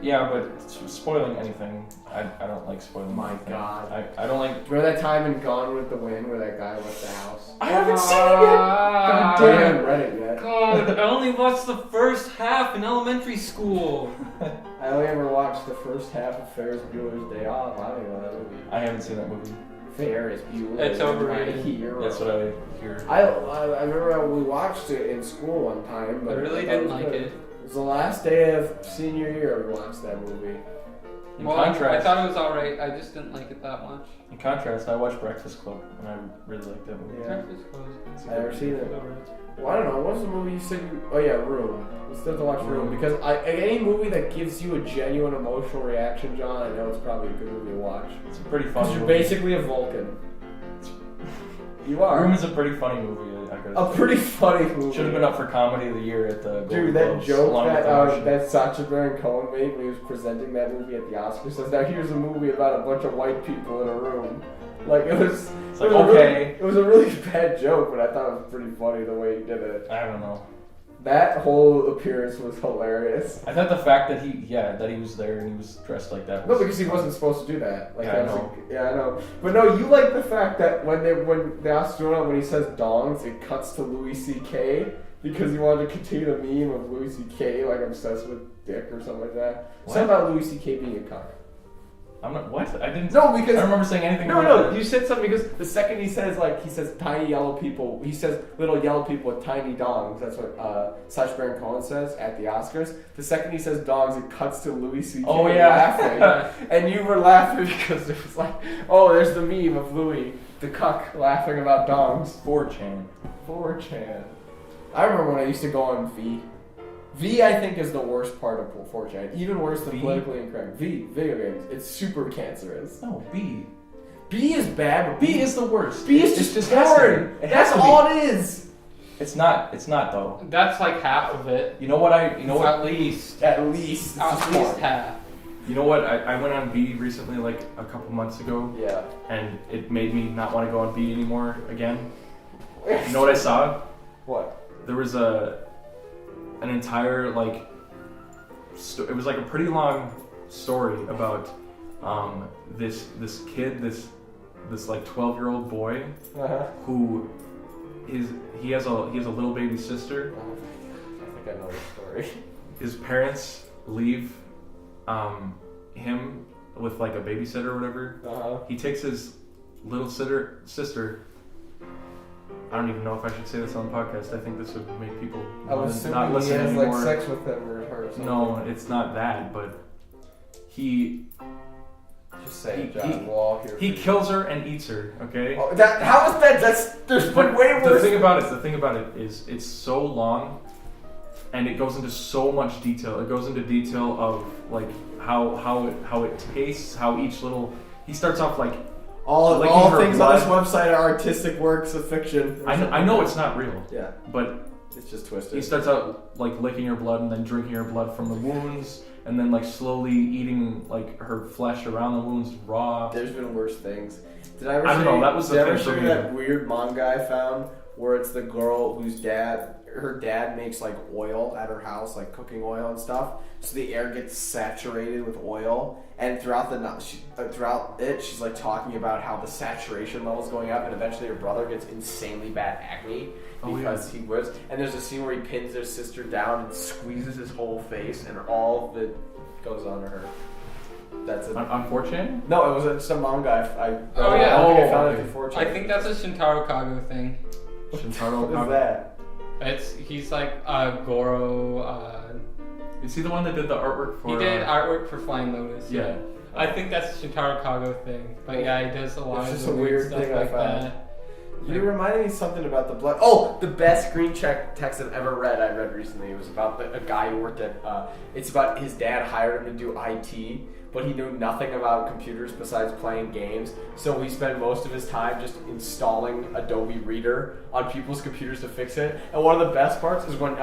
S1: yeah, but spoiling anything, I don't like spoiling.
S3: My
S1: anything.
S3: God,
S1: I don't like.
S3: Remember that time in Gone with the Wind where that guy left the house?
S1: I haven't seen it yet. God damn.
S3: I haven't read it yet.
S2: God, I only watched the first half in elementary school.
S3: I only ever watched the first half of Ferris Bueller's Day Off. I don't know that movie.
S1: I haven't seen that movie.
S3: Ferris Bueller.
S2: It's overrated.
S1: That's what I hear.
S3: I remember we watched it in school one time, but
S2: I really didn't like it.
S3: It was the last day of senior year we watched that movie.
S1: In
S2: Well, I
S1: contrast,
S2: thought it was alright. I just didn't like it that much.
S1: in contrast, I watched Breakfast Club, and I really liked that movie.
S3: Yeah.
S2: Breakfast Club.
S3: I've never seen it. Well, I don't know. What's the movie you said you... Oh, yeah, Room. We still have to watch Room. Because any movie that gives you a genuine emotional reaction, John, I know it's probably a good movie to watch.
S1: It's a pretty
S3: Because
S1: funny
S3: you're
S1: movie.
S3: basically a Vulcan. You are.
S1: Room is a pretty funny movie.
S3: A pretty funny movie.
S1: Should have been up for Comedy of the Year at the Golden
S3: Dude, that
S1: Globes,
S3: joke
S1: along with The Martian.
S3: that Sacha Baron Cohen made when he was presenting that movie at the Oscars says, now here's a movie about a bunch of white people in a room. Like, it was...
S1: It's like, okay.
S3: It was a really bad joke, but I thought it was pretty funny the way he did it.
S1: I don't know.
S3: That whole appearance was hilarious.
S1: I thought the fact that he was there and he was dressed like that was...
S3: No, because he wasn't supposed to do that. Like,
S1: Yeah,
S3: that
S1: I
S3: was
S1: know.
S3: yeah, I know. But no, you like the fact that when the astronaut, when he says dongs, it cuts to Louis C.K. because you wanted to continue the meme of Louis C.K. like obsessed with dick or something like that.
S1: What?
S3: Something about Louis C.K. being a cunt.
S1: I'm not... What? I didn't...
S3: No, because...
S1: I don't remember saying anything
S3: No,
S1: about that.
S3: you said something because the second he says tiny yellow people, he says little yellow people with tiny dongs. That's what Sacha Baron Cohen says at the Oscars. The second he says dongs, it cuts to Louis C.K.
S1: Oh, yeah.
S3: laughing. And you were laughing because it was like, oh, there's the meme of Louis, the cuck, laughing about dongs.
S1: 4chan.
S3: 4chan. I remember when I used to go on V. V, I think, is the worst part of 4chan. Even worse than
S1: V?
S3: politically incorrect. V, video games. It's super cancerous.
S1: No, B.
S3: B is bad, but
S1: B is the worst.
S3: B is just porn. That's all it is.
S1: It's not though.
S2: That's like half of it.
S1: You know what
S2: At least.
S3: At least.
S2: At least half.
S1: You know what? I went on B recently, like a couple months ago.
S3: Yeah.
S1: And it made me not want to go on B anymore again. You know what I saw?
S3: What?
S1: There was an entire it was like a pretty long story about this kid, this like 12-year-old boy who he has a little baby sister.
S3: I think I know the story.
S1: His parents leave him with like a babysitter or whatever. He takes his little sister. I don't even know if I should say this on the podcast. I think this would make people not listen
S3: he has
S1: anymore.
S3: like sex with him or her or something.
S1: No, it's not that, but he
S3: Just say it, John. We'll all hear
S1: he kills her and eats her, okay?
S3: Oh, how is that? There's been way worse.
S1: The thing about it is it's so long and it goes into so much detail. It goes into detail of like how it tastes, how each little he starts off like
S3: all things
S1: blood.
S3: on this website are artistic works of fiction.
S1: I know it's not real.
S3: Yeah.
S1: But
S3: it's just twisted.
S1: He starts out like licking her blood and then drinking her blood from the wounds and then like slowly eating like her flesh around the wounds raw.
S3: There's been worse things. Did I ever
S1: I don't know, that was the
S3: did I
S1: thing
S3: ever show
S1: for
S3: you
S1: me.
S3: that weird manga I found where it's the girl whose her dad makes like oil at her house, like cooking oil and stuff. So the air gets saturated with oil, and throughout it, she's like talking about how the saturation level's going up, and eventually her brother gets insanely bad acne because he was. And there's a scene where he pins his sister down and squeezes his whole face, and all of it goes onto her. That's it.
S1: On 4chan?
S3: No, it was just a manga. I
S2: Oh, yeah.
S3: I think I
S1: Oh,
S3: found
S1: okay.
S3: it before.
S2: I think that's a Shintaro Kago thing.
S1: Shintaro
S3: What is that?
S2: He's like Goro.
S1: Is he the one that did the artwork for?
S2: He did artwork for Flying Lotus.
S1: Yeah.
S2: I think that's a Shintaro Kago thing. But yeah, he does a lot
S3: It's
S2: of
S3: just
S2: the
S3: a
S2: weird
S3: weird
S2: stuff
S3: thing I
S2: like
S3: found.
S2: that.
S3: You reminded me something about the blood. Oh, the best screen check text I've ever read. I read recently. It was about a guy who worked at. It's about his dad hired him to do IT but he knew nothing about computers besides playing games. So he spent most of his time just installing Adobe Reader on people's computers to fix it. And one of the best parts is when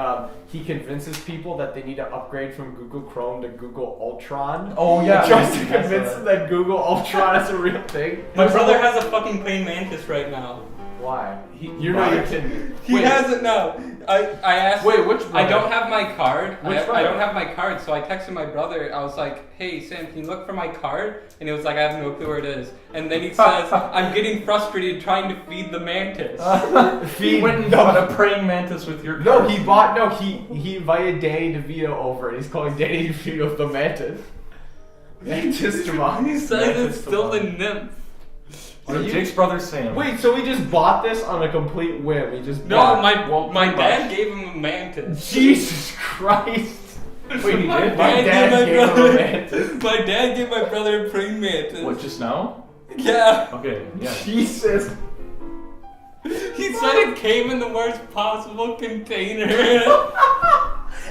S3: he convinces people that they need to upgrade from Google Chrome to Google Ultron.
S1: Oh yeah,
S3: Just to convince them that Google Ultron is a real thing.
S2: My brother has a fucking praying mantis right now.
S3: Why? You're kidding me.
S2: He has it now. I asked.
S1: Wait, which brother?
S2: I don't have my card.
S1: Which
S2: I don't have my card, so I texted my brother. I was like, "Hey Sam, can you look for my card?" And he was like, "I have no clue where it is." And then he says, "I'm getting frustrated trying to feed the mantis."
S1: He went and bought a praying mantis with your card.
S3: He invited Danny DeVito over, and he's calling Danny DeVito the mantis. Mantis Jamon.
S2: He says it's still the nymph.
S1: So Jake's brother Sam.
S3: Wait, so he just bought this on a complete whim? He just
S2: my dad gave him a mantis.
S3: Jesus Christ!
S1: Wait, he did?
S2: My dad
S3: gave him a mantis.
S2: My dad gave my brother a praying mantis.
S1: What, just now?
S2: Yeah.
S1: Okay, yeah.
S3: Jesus.
S2: He said it came in the worst possible container.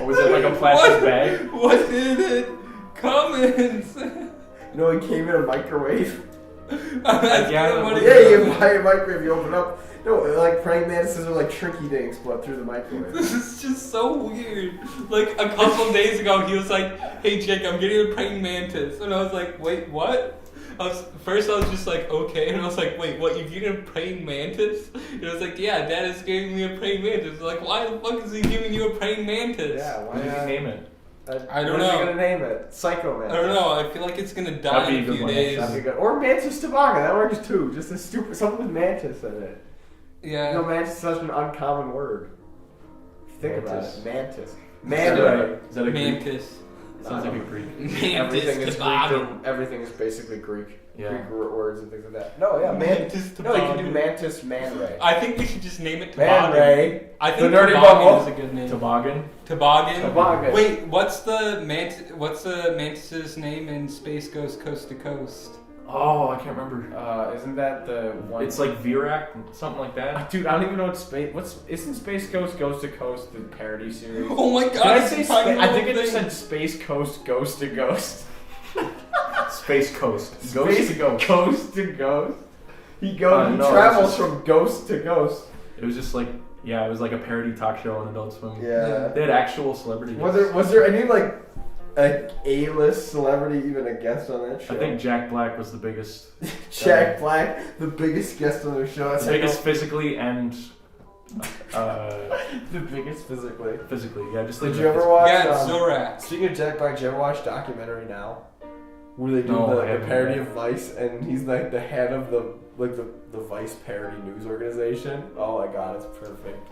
S1: Or was it like a plastic bag?
S2: What did it come in?
S3: No, it came in a microwave.
S2: You
S3: buy a microwave, you open up. No, like praying mantises are like shrinky dinks, but through the microwave.
S2: This is just so weird. Like a couple days ago, he was like, "Hey Jake, I'm getting a praying mantis," and I was like, "Wait, what?" First I was just like, "Okay," and I was like, "Wait, what? You getting a praying mantis?" And I was like, "Yeah, Dad is giving me a praying mantis." Like, why the fuck is he giving you a praying mantis?
S3: Yeah,
S1: Why did he name it?
S2: I don't know.
S3: What are you gonna name it? Psycho Mantis.
S2: I don't know. I feel like it's gonna die in a few days.
S3: That'd be good. Or Mantis Toboggan. That works too. Just a stupid something with mantis in it.
S2: Yeah.
S3: You know, mantis is such an uncommon word. Think about it. Mantis.
S1: Is that a
S2: mantis?
S1: Greek? Sounds like a Greek.
S3: Everything is
S2: toboggan.
S3: Greek. Everything is basically Greek.
S1: Yeah.
S3: Greek words and things like that. No, yeah,
S2: Mantis
S3: No, you can do
S2: toboggan.
S3: Mantis Man Ray.
S2: I think we should just name it
S3: Man
S2: toboggan.
S3: Ray.
S2: I think
S3: The Nerdy
S2: toboggan
S3: Bubble.
S2: is a good name.
S1: Toboggan?
S2: Toboggan. Wait, what's the mantis's name in Space Ghost Coast to Coast?
S1: Oh, I can't remember.
S3: Isn't that the one?
S1: It's like Virak, something like that.
S3: Dude, I don't even know what space. Isn't Space Ghost Goes to Coast the parody series?
S2: Oh my god!
S3: Did I say?
S2: it's a tiny
S3: I think
S2: little
S3: I just
S2: thing.
S3: said Space Coast Ghost to Ghost.
S1: Space Coast.
S3: Space Ghost to Ghost. He goes. He
S1: no,
S3: travels
S1: it's
S3: from ghost to ghost.
S1: It was just like, yeah, it was like a parody talk show on Adult Swim.
S3: Yeah.
S1: They had actual celebrity guests.
S3: Was there any like a A-list celebrity even a guest on that show?
S1: I think Jack Black was the biggest.
S3: Jack Black, the biggest guest on their show.
S1: The biggest physically and.
S3: The biggest physically.
S1: Physically, yeah. Just
S3: Did
S1: like
S3: you ever watch?
S2: Yeah, Zorak.
S3: Speaking of Jack Black, did you ever watch Documentary Now? Where they do the parody of Vice, and he's like the head of the Vice parody news organization. Oh my god, it's perfect.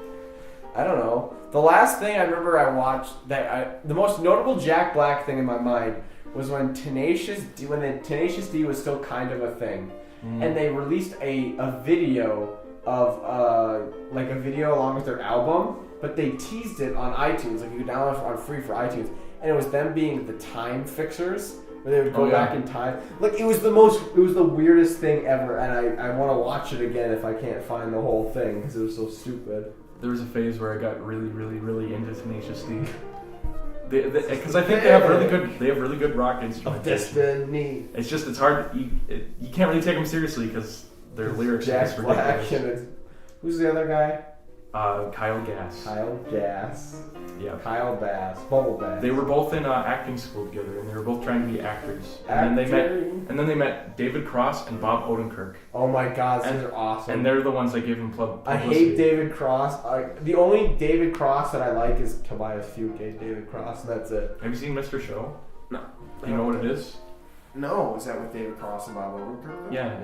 S3: I don't know. The last thing I remember I watched the most notable Jack Black thing in my mind was when the Tenacious D was still kind of a thing, and they released a video of like a video along with their album, but they teased it on iTunes. Like you could download it on free for iTunes, and it was them being the time fixers. Where they would go back in time. Like it was the weirdest thing ever, and I want to watch it again if I can't find the whole thing because it was so stupid.
S1: There was a phase where I got really, really, really into Tenacious D. Because I think they have really good rock instruments.
S3: Destiny.
S1: It's just it's hard. You can't really take them seriously because their lyrics are just
S3: Jack Black
S1: ridiculous.
S3: and who's the other guy?
S1: Kyle Gass.
S3: Kyle Gass.
S1: Yeah.
S3: Kyle Bass. Bubble Bass.
S1: They were both in acting school together, and they were both trying to be actors. And then they met David Cross and Bob Odenkirk.
S3: Oh my god, these are awesome.
S1: And they're the ones that gave him publicity.
S3: I hate David Cross. The only David Cross that I like is Tobias Fugate, David Cross, and that's it.
S1: Have you seen Mr. Show?
S3: No.
S1: You know what it is?
S3: No, is that with David Cross and Bob Odenkirk?
S1: Yeah,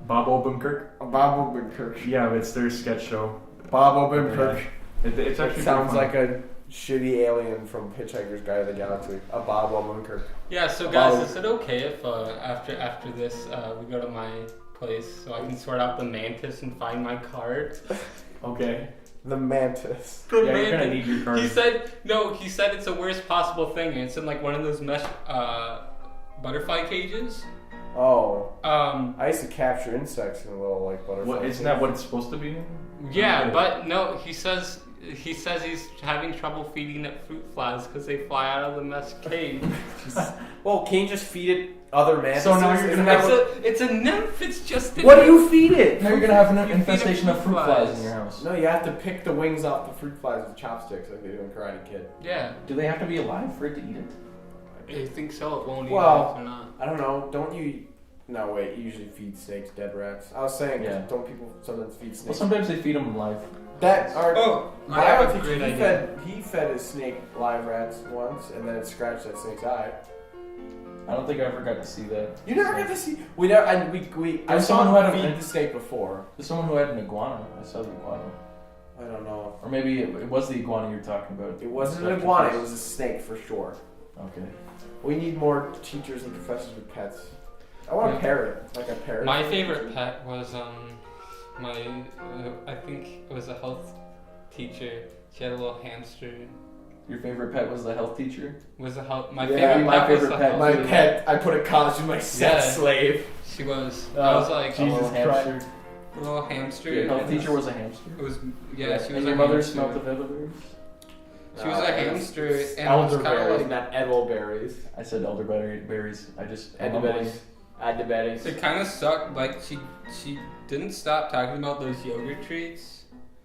S1: Bob Odenkirk.
S3: Bob Odenkirk.
S1: Yeah, it's their sketch show.
S3: Bob Odenkirk.
S1: It's actually
S3: sounds like a shitty alien from Hitchhiker's Guide to the Galaxy. A Bob Odenkirk.
S2: Yeah. So guys, is it okay if after this we go to my place so I can sort out the mantis and find my card?
S1: Okay.
S3: The mantis.
S1: You're gonna need your card.
S2: He said it's the worst possible thing, and it's in like one of those mesh butterfly cages.
S3: Oh.
S2: I
S3: used to capture insects in a little like butterfly.
S1: Isn't that what it's supposed to be?
S2: Yeah, but no, he says he says he's having trouble feeding it fruit flies because they fly out of the mesh cage.
S3: Well, can't you just feed it other mantises?
S1: So now you're gonna have
S2: it's a nymph. It's just
S3: what do you feed it?
S1: Now you're gonna have an infestation of fruit flies in your house.
S3: No, you have to pick the wings off the fruit flies with chopsticks like they do in Karate Kid.
S2: Yeah.
S1: Do they have to be alive for it to eat it?
S2: I think so. It won't eat
S3: Well,
S2: or not.
S3: I don't know. Don't you? No, wait. You usually feed snakes dead rats. I was saying,
S1: Yeah.
S3: don't people sometimes feed snakes?
S1: Well, sometimes they feed them alive.
S3: That are.
S2: Oh, I have a
S3: think
S2: great idea.
S3: he fed his snake live rats once, and then it scratched that snake's eye.
S1: I don't think I ever got to see that.
S3: You never got to see. We never. I saw
S1: someone who had
S3: him
S1: a-
S3: feed the snake before.
S1: There's someone who had an iguana. I saw the iguana.
S3: I don't know.
S1: Or maybe it was the iguana you're talking about.
S3: It wasn't an iguana. It was a snake for sure.
S1: Okay.
S3: We need more teachers and professors with pets. I want a parrot, like a parrot.
S2: My favorite pet was I think it was a health teacher. She had a little hamster.
S1: Your favorite pet was the health teacher?
S2: Was a health. My
S3: Yeah,
S2: favorite
S1: my
S2: pet was
S1: favorite
S2: the
S1: pet.
S2: health.
S3: My pet. I put a college in my sex
S2: Yeah.
S3: slave.
S2: She was.
S3: Oh,
S2: I was like
S1: A little hamster.
S2: a little hamster.
S1: Your health
S2: and
S1: teacher was a hamster?
S2: It was yeah. She was.
S1: And
S2: a
S1: your mother
S2: hamster.
S1: smelled of elderberries?
S2: She was a hamster, and I was kind of
S3: Elderberries,
S2: like.
S3: not elderberries.
S1: I said elderberries. I just... I'm
S3: Elderberries. Elderberries.
S2: It kind of sucked. Like she didn't stop talking about those yogurt treats.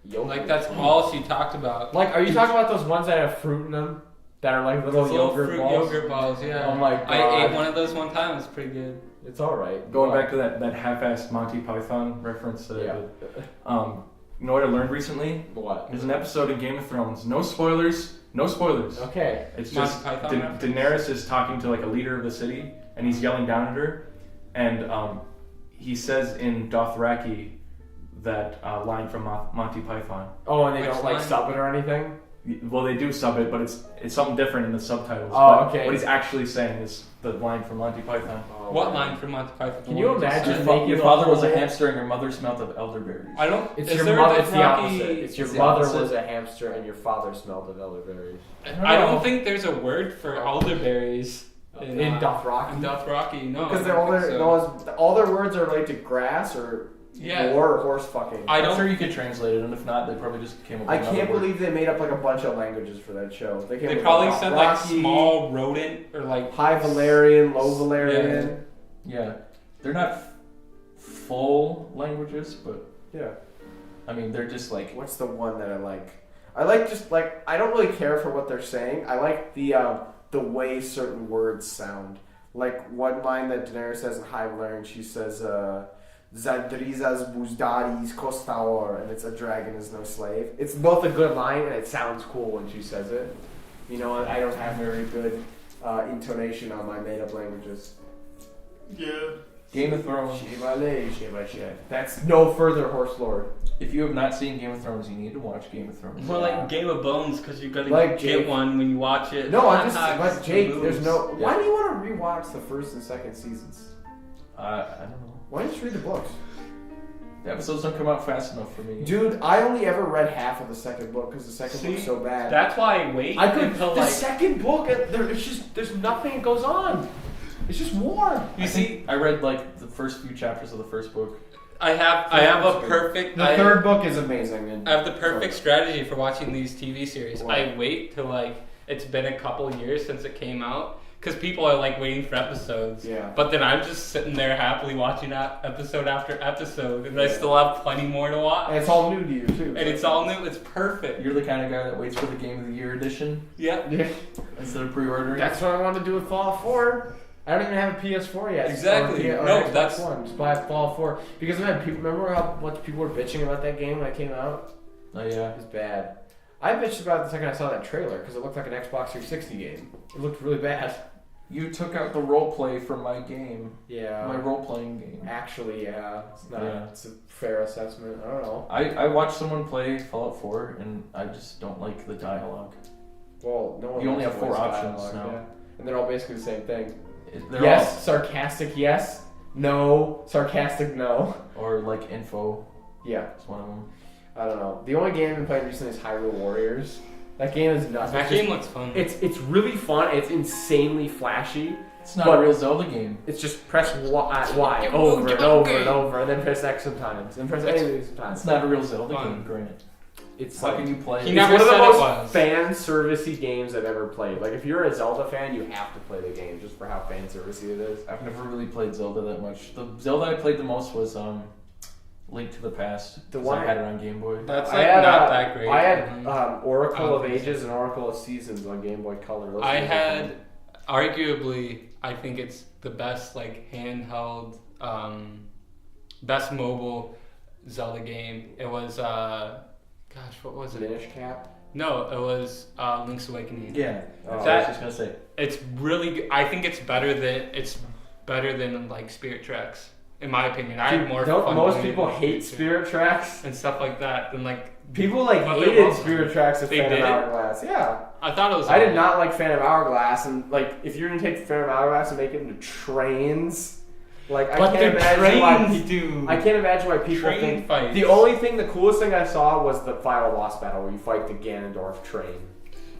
S2: Like that's all she talked about.
S3: Like, are you talking about those ones that have fruit in them? That are like little
S2: Those
S3: yogurt
S2: fruit
S3: balls?
S2: yogurt balls, yeah.
S3: Oh my god.
S2: I ate one of those one time. It's pretty good.
S3: It's alright.
S4: Going back to that half-assed Monty Python reference that I did. You know what I learned recently?
S3: What?
S4: There's an episode in Game of Thrones. No spoilers. No spoilers.
S3: Okay.
S4: It's
S2: Monty
S4: just
S2: Python reference?
S4: Daenerys is talking to like a leader of the city, and he's yelling down at her, and he says in Dothraki that line from Monty Python.
S3: Oh, and they
S2: Which
S3: don't like
S2: line?
S3: sub it or anything?
S4: Well, they do sub it, but it's something different in the subtitles.
S3: Oh,
S4: But
S3: okay.
S4: What he's actually saying is the line from Monty Python.
S2: What line from Monty Python?
S3: Can you imagine
S1: Your
S3: making
S1: father was a
S3: whole-
S1: hamster and your mother smelled of elderberries.
S2: I don't.
S3: It's
S2: is
S3: your
S2: there
S3: mother.
S2: a
S3: It's the
S2: Dothraki-
S3: opposite. It's your
S1: It's the
S3: mother
S1: opposite.
S3: was a hamster and your father smelled of elderberries.
S2: I don't think there's a word for elderberries
S3: In
S2: in
S3: Dothraki.
S2: Dothraki. No,
S3: Because
S2: I don't think so.
S3: all their words are related to grass or
S2: Yeah.
S3: war or horse fucking.
S2: I
S1: I'm
S2: don't.
S1: sure you could translate it, and if not, they probably just came up with
S3: I
S1: another
S3: can't
S1: word.
S3: believe they made up like a bunch of languages for that show. They, came
S2: They
S3: up
S2: probably
S3: with
S2: said like
S3: Dothraki,
S2: small rodent or like
S3: High Valerian, Low Valerian.
S1: Yeah. They're not full languages, but
S3: Yeah.
S1: I mean, they're just like...
S3: What's the one that I like? I like just like I don't really care for what they're saying. I like the way certain words sound. Like one line that Daenerys says in High Valerian, she says Zadrizas Buzdaris Kostaor, and it's a dragon is no slave. It's both a good line and it sounds cool when she says it. You know, I don't have very good intonation on my made-up languages.
S2: yeah.
S1: Game of Thrones.
S3: That's no further Horse Lord.
S1: If you have not seen Game of Thrones, you need to watch Game of Thrones.
S2: More like Game of Bones because you gotta
S3: Like
S2: get
S3: Jake.
S2: one when you watch it.
S3: No, I'm
S2: Hot
S3: just
S2: dogs,
S3: like Jake.
S2: moves.
S3: There's no.
S1: Yeah.
S3: Why do you want to rewatch the first and second seasons?
S1: I don't know.
S3: Why don't you just read the books?
S1: The episodes don't come out fast enough for me.
S3: Dude, I only ever read half of the second book because the second
S2: See,
S3: book's so bad.
S2: That's why I wait
S3: I could.
S2: until
S3: The
S2: like
S3: second book, there's nothing that goes on. It's just war.
S2: you see.
S1: I read like the first few chapters of the first book.
S2: I have a perfect.
S3: The third book is amazing. And
S2: I have the perfect strategy for watching these TV series.
S3: What?
S2: I wait till like it's been a couple years since it came out because people are like waiting for episodes.
S3: Yeah.
S2: But then I'm just sitting there happily watching episode after episode, and I
S3: Yeah.
S2: still have plenty more to watch.
S3: And it's all new to you too.
S2: And it's all new. It's perfect.
S1: You're the kind of guy that waits for the Game of the Year edition
S2: Yeah.
S3: Yeah.
S1: instead of pre-ordering.
S3: That's what I wanted to do with Fallout 4. I don't even have a PS4 yet.
S2: Exactly.
S3: Or
S2: No,
S3: Xbox
S2: that's-
S3: One. Just buy Fallout 4 because man, people remember how much people were bitching about that game when it came out.
S1: Oh yeah.
S3: It was bad. I bitched about it the second I saw that trailer because it looked like an Xbox 360 game. It looked really bad.
S1: You took out the role play from my game.
S3: Yeah.
S1: My role-playing game.
S3: Actually, yeah. It's not.
S1: Yeah.
S3: It's a fair assessment. I don't know.
S1: I watched someone play Fallout 4, and I just don't like the dialogue.
S3: Well, no one.
S1: You only
S3: wants
S1: have 4
S3: voice
S1: options
S3: dialogue,
S1: now.
S3: yeah. And they're all basically the same thing.
S1: They're
S3: Yes, sarcastic. Yes. No. Sarcastic. No.
S1: all, or like info.
S3: Yeah.
S1: It's one of them.
S3: I don't know. The only game I've been playing recently is Hyrule Warriors. That game is nuts.
S2: That game looks fun.
S3: It's really fun. It's insanely flashy.
S1: It's not
S3: But-
S1: a real Zelda game.
S3: It's just press Y over and over and over, and then press X sometimes, and press A sometimes.
S1: It's not a real Zelda
S2: Fun.
S1: game, granted.
S3: It's
S1: How
S3: like,
S1: can you play?
S2: He
S1: it?
S2: never
S3: it's one of
S2: said
S3: the
S2: it
S3: most
S2: was.
S3: fan servicey games I've ever played. Like if you're a Zelda fan, you have to play the game just for how fan servicey it is.
S1: I've never really played Zelda that much. The Zelda I played the most was Link to the Past.
S3: The
S1: 'cause
S3: one-
S1: I had it on Game Boy.
S2: That's
S3: I
S2: like
S3: had,
S2: not that great.
S3: I had
S2: Mhm.
S3: Oracle of
S2: think so.
S3: Ages and Oracle of Seasons on Game Boy Color. Those
S2: I
S3: were
S2: had, arguably, I think it's the best like handheld, best mobile Zelda game. It was, gosh, what was it?
S3: Minish Cap.
S2: No, it was Link's Awakening.
S1: Yeah,
S3: Oh.
S1: I was just gonna say.
S2: It's really good. I think it's better than like Spirit Tracks, in my opinion. I had more
S3: Don't
S2: fun.
S3: most
S2: playing
S3: people
S2: it
S3: hate Spirit Tracks?
S2: and stuff like that than like.
S3: People like
S2: But they're
S3: hated
S2: wrong.
S3: Spirit Tracks of
S2: They
S3: Phantom
S2: did?
S3: Hourglass. Yeah.
S2: I thought it was.
S3: I did not like Phantom Hourglass, and like if you're gonna take Phantom Hourglass and make it into trains, like
S2: But
S3: I can't
S2: they're
S3: imagine why
S2: trains, dude.
S3: I can't imagine why people
S2: Train
S3: think.
S2: fights.
S3: The only thing, the coolest thing I saw was the final boss battle where you fight the Ganondorf train.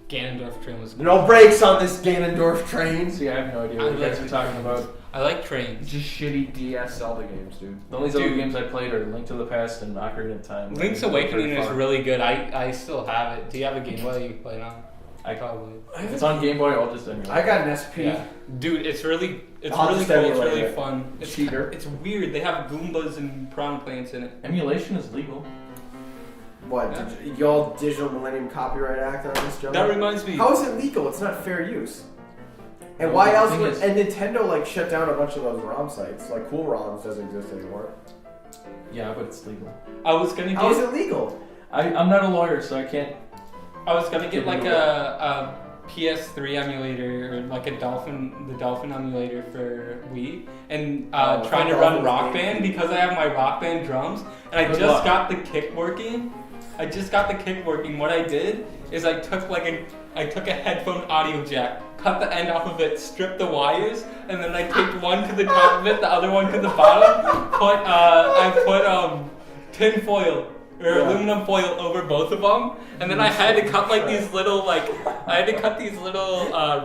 S2: Ganondorf train was.
S3: No brakes on this Ganondorf train.
S1: See, I have no idea
S2: I
S1: what you guys
S2: like
S1: are talking about.
S2: I like trains.
S3: Just shitty DS Zelda games, dude.
S1: The only Zelda
S2: Dude.
S1: games I played are Link to the Past and Ocarina of Time.
S2: Link's
S1: They're
S2: Awakening
S1: pretty
S2: is
S1: fun.
S2: really good. I still have it. Do you have a Game Boy you play it on?
S1: I-
S2: Probably.
S1: If it's on Game Boy, I'll just emulate.
S3: I got an SP.
S2: Yeah. Dude, it's really
S3: I'll
S2: cool.
S3: just
S2: It's
S3: emulate
S2: really
S3: it.
S2: fun. It's
S3: Cheater.
S2: It's weird. They have Goombas and prawn plants in it.
S1: Emulation is legal.
S3: What?
S2: Yeah.
S3: Y'all Digital Millennium Copyright Act on this, Joe?
S2: That reminds me.
S3: How is it legal? It's not fair use. And
S1: Well,
S3: why
S1: the
S3: else
S1: thing
S3: would...
S1: is-
S3: And Nintendo, like, shut down a bunch of those ROM sites. Like, Cool ROMs doesn't exist anymore.
S1: Yeah, but it's legal.
S2: I was gonna
S3: How is
S2: get.
S3: it legal?
S1: I'm not a lawyer, so I can't.
S2: I was gonna get
S1: Give
S2: like
S1: me
S2: a PS3 emulator or like the Dolphin emulator for Wii, and
S3: Oh,
S2: trying to
S3: I thought
S2: run
S3: that was
S2: Rock
S3: game.
S2: Band because I have my Rock Band drums, and I
S1: Good
S2: just
S1: luck.
S2: got the kick working. What I did is I took a headphone audio jack, cut the end off of it, stripped the wires, and then I taped one to the top of it, the other one to the bottom. I put tin foil or aluminum foil over both of them, and then I had to cut these little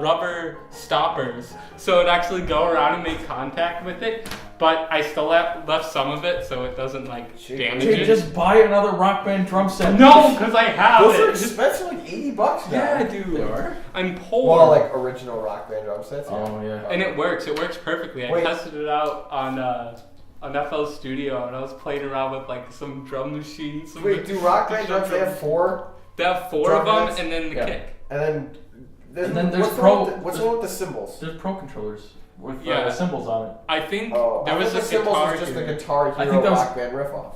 S2: rubber stoppers so it actually go around and make contact with it. But I still left some of it so it doesn't damage
S1: Dude,
S2: it.
S1: just buy another Rock Band drum set.
S2: No, because I have
S3: Those are
S2: it.
S3: expensive, like $80 now.
S2: Yeah, dude.
S1: They are?
S2: I'm poor.
S3: Well, like original Rock Band drum sets.
S1: Oh, yeah.
S2: And it works. It works perfectly. I
S3: Wait.
S2: tested it out on FL Studio, and I was playing around with some drum machines.
S3: Wait, do Rock Band drums, they have 4?
S2: They have 4
S3: drum
S2: of them,
S3: heads?
S2: and then the
S1: Yeah.
S2: kick.
S3: And then
S1: there's
S3: what's
S1: Pro-
S3: what's the one with the cymbals?
S1: There's Pro controllers with
S2: Yeah.
S1: symbols on it.
S2: I think
S3: Oh,
S2: there
S3: I
S2: was
S3: thought
S2: a
S3: the cymbals
S2: guitar
S3: was just
S2: here.
S3: the Guitar
S1: I
S3: Hero
S1: think that was-
S3: Rock Band riff-off.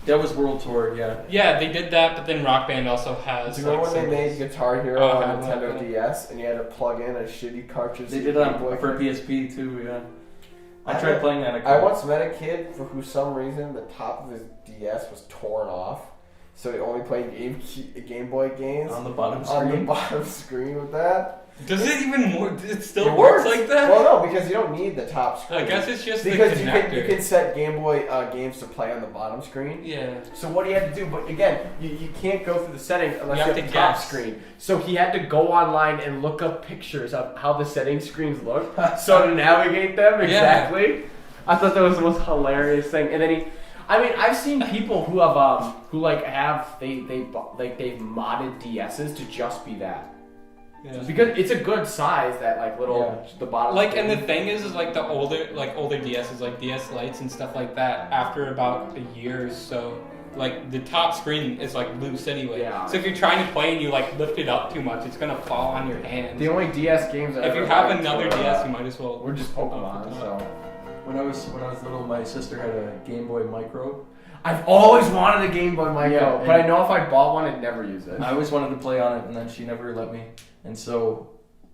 S1: That was World Tour, yeah.
S2: Yeah, they did that, but then Rock Band also has.
S3: Do you remember when they made
S2: symbols.
S3: Guitar Hero
S2: Oh,
S3: on
S2: I
S3: Nintendo
S2: love that.
S3: DS and you had to plug in a shitty cartridge?
S1: They
S3: to
S1: did
S3: your
S1: it
S3: Game Boy
S1: for
S3: Color?
S1: PSP too, yeah. I
S3: I
S1: tried
S3: bet-
S1: playing that.
S3: I once met a kid for who some reason the top of his DS was torn off, so he only played Game Boy games
S1: on the bottom
S3: on the
S1: screen.
S3: bottom screen with that.
S2: Does it even work? It still
S3: It
S2: works like that?
S3: Well, no, because you don't need the top screen.
S2: I guess it's just
S3: because
S2: the
S3: you
S2: connector.
S3: can set Game Boy games to play on the bottom screen.
S2: Yeah.
S3: So what he had to do, but again, you can't go through the settings unless
S2: You
S3: you
S2: have
S3: have
S2: to
S3: the top
S2: guess.
S3: screen. So he had to go online and look up pictures of how the setting screens look, so to navigate them exactly. I thought that was the most hilarious thing. And then I've seen people who have they've modded DSs to just be that.
S2: Yeah.
S3: Because it's a good size, that little the bottom.
S2: And the
S3: screen.
S2: thing is like the older DSs, like DS Lites and stuff like that, after about a year or so, like the top screen is like loose anyway.
S3: Yeah.
S2: So if you're trying to play and you lift it up too much, it's gonna fall on your hands.
S3: The only DS games I
S2: If you
S3: ever
S2: have
S3: liked
S2: another
S3: were,
S2: DS, you might as well.
S3: we're just Pokemon. So
S1: When I was little, my sister had a Game Boy Micro.
S3: I've always wanted a Game Boy Micro,
S1: Yeah,
S3: but I
S1: and-
S3: know if I bought one, I'd never use it.
S1: I always wanted to play on it, and then she never let me. And so,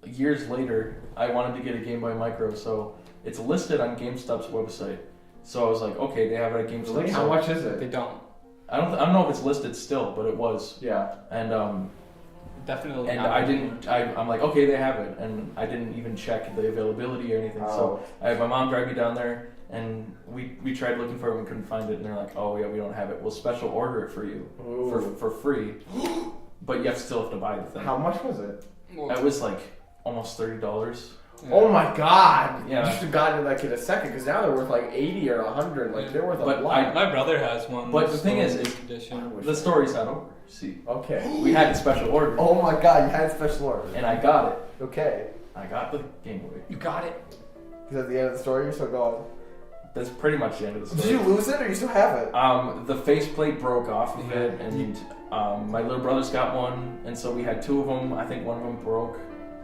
S1: years later, I wanted to get a Game Boy Micro. So it's listed on GameStop's website. So I was like, okay, they have it at GameStop.
S3: Really?
S1: So
S3: How much is
S2: They
S3: it?
S2: don't.
S1: I don't know if it's listed still, but it was.
S3: Yeah.
S1: And
S2: Definitely.
S1: And
S2: not.
S1: I'm like, okay, they have it, and I didn't even check the availability or anything. So I had my mom drive me down there, and we tried looking for it, and we couldn't find it, and they're like, oh yeah, we don't have it. We'll special order it for you for free, but you still have to buy the thing.
S3: How much was it?
S2: Well,
S1: It was like almost $30.
S3: Oh my god!
S1: Yeah.
S3: You should have gotten it like in a second, because now they're worth like 80 or 100. Like they're worth a lot.
S2: My brother has one.
S1: But the thing is the story's not over. See.
S3: Okay.
S1: We had a special order.
S3: Oh my god, you had a special order.
S1: And I got it.
S3: Okay.
S1: I got the Game Boy.
S2: You got it.
S3: Is that the end of the story? You're still going.
S1: That's pretty much the end of the story.
S3: Did you lose it or you still have it?
S1: The faceplate broke off of it, and my little brother's got one, and so we had two of them. I think one of them broke.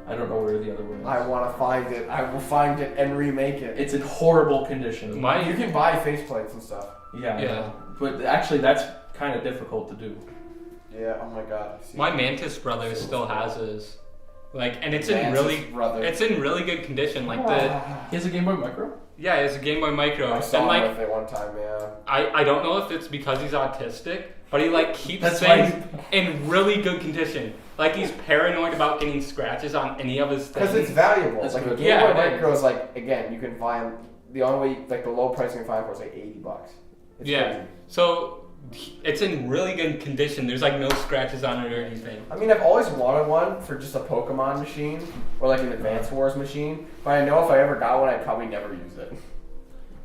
S1: I don't know where the other one is.
S3: I want to find it. I will find it and remake it.
S1: It's in horrible condition.
S3: You can buy faceplates and stuff.
S1: Yeah. But actually, that's kind of difficult to do.
S3: Yeah. Oh my god.
S2: My Mantis brother still has his. Like, and it's in really good condition. Like
S1: He has a Game Boy Micro?
S2: Yeah, it's a Game Boy Micro.
S3: I saw
S2: and like,
S3: him with it one time, yeah.
S2: I don't know if it's because he's autistic, but he like keeps things in really good condition. Like he's paranoid about getting scratches on any of his things.
S3: Because it's valuable.
S1: That's
S3: like
S1: good.
S3: a Game Boy Micro is like, again, you can find them. The only way, like the low price you can find for is like $80. It's crazy.
S2: So it's in really good condition. There's like no scratches on it or anything.
S3: I mean, I've always wanted one for just a Pokemon machine or like an Advance Wars machine, but I know if I ever got one, I'd probably never use it.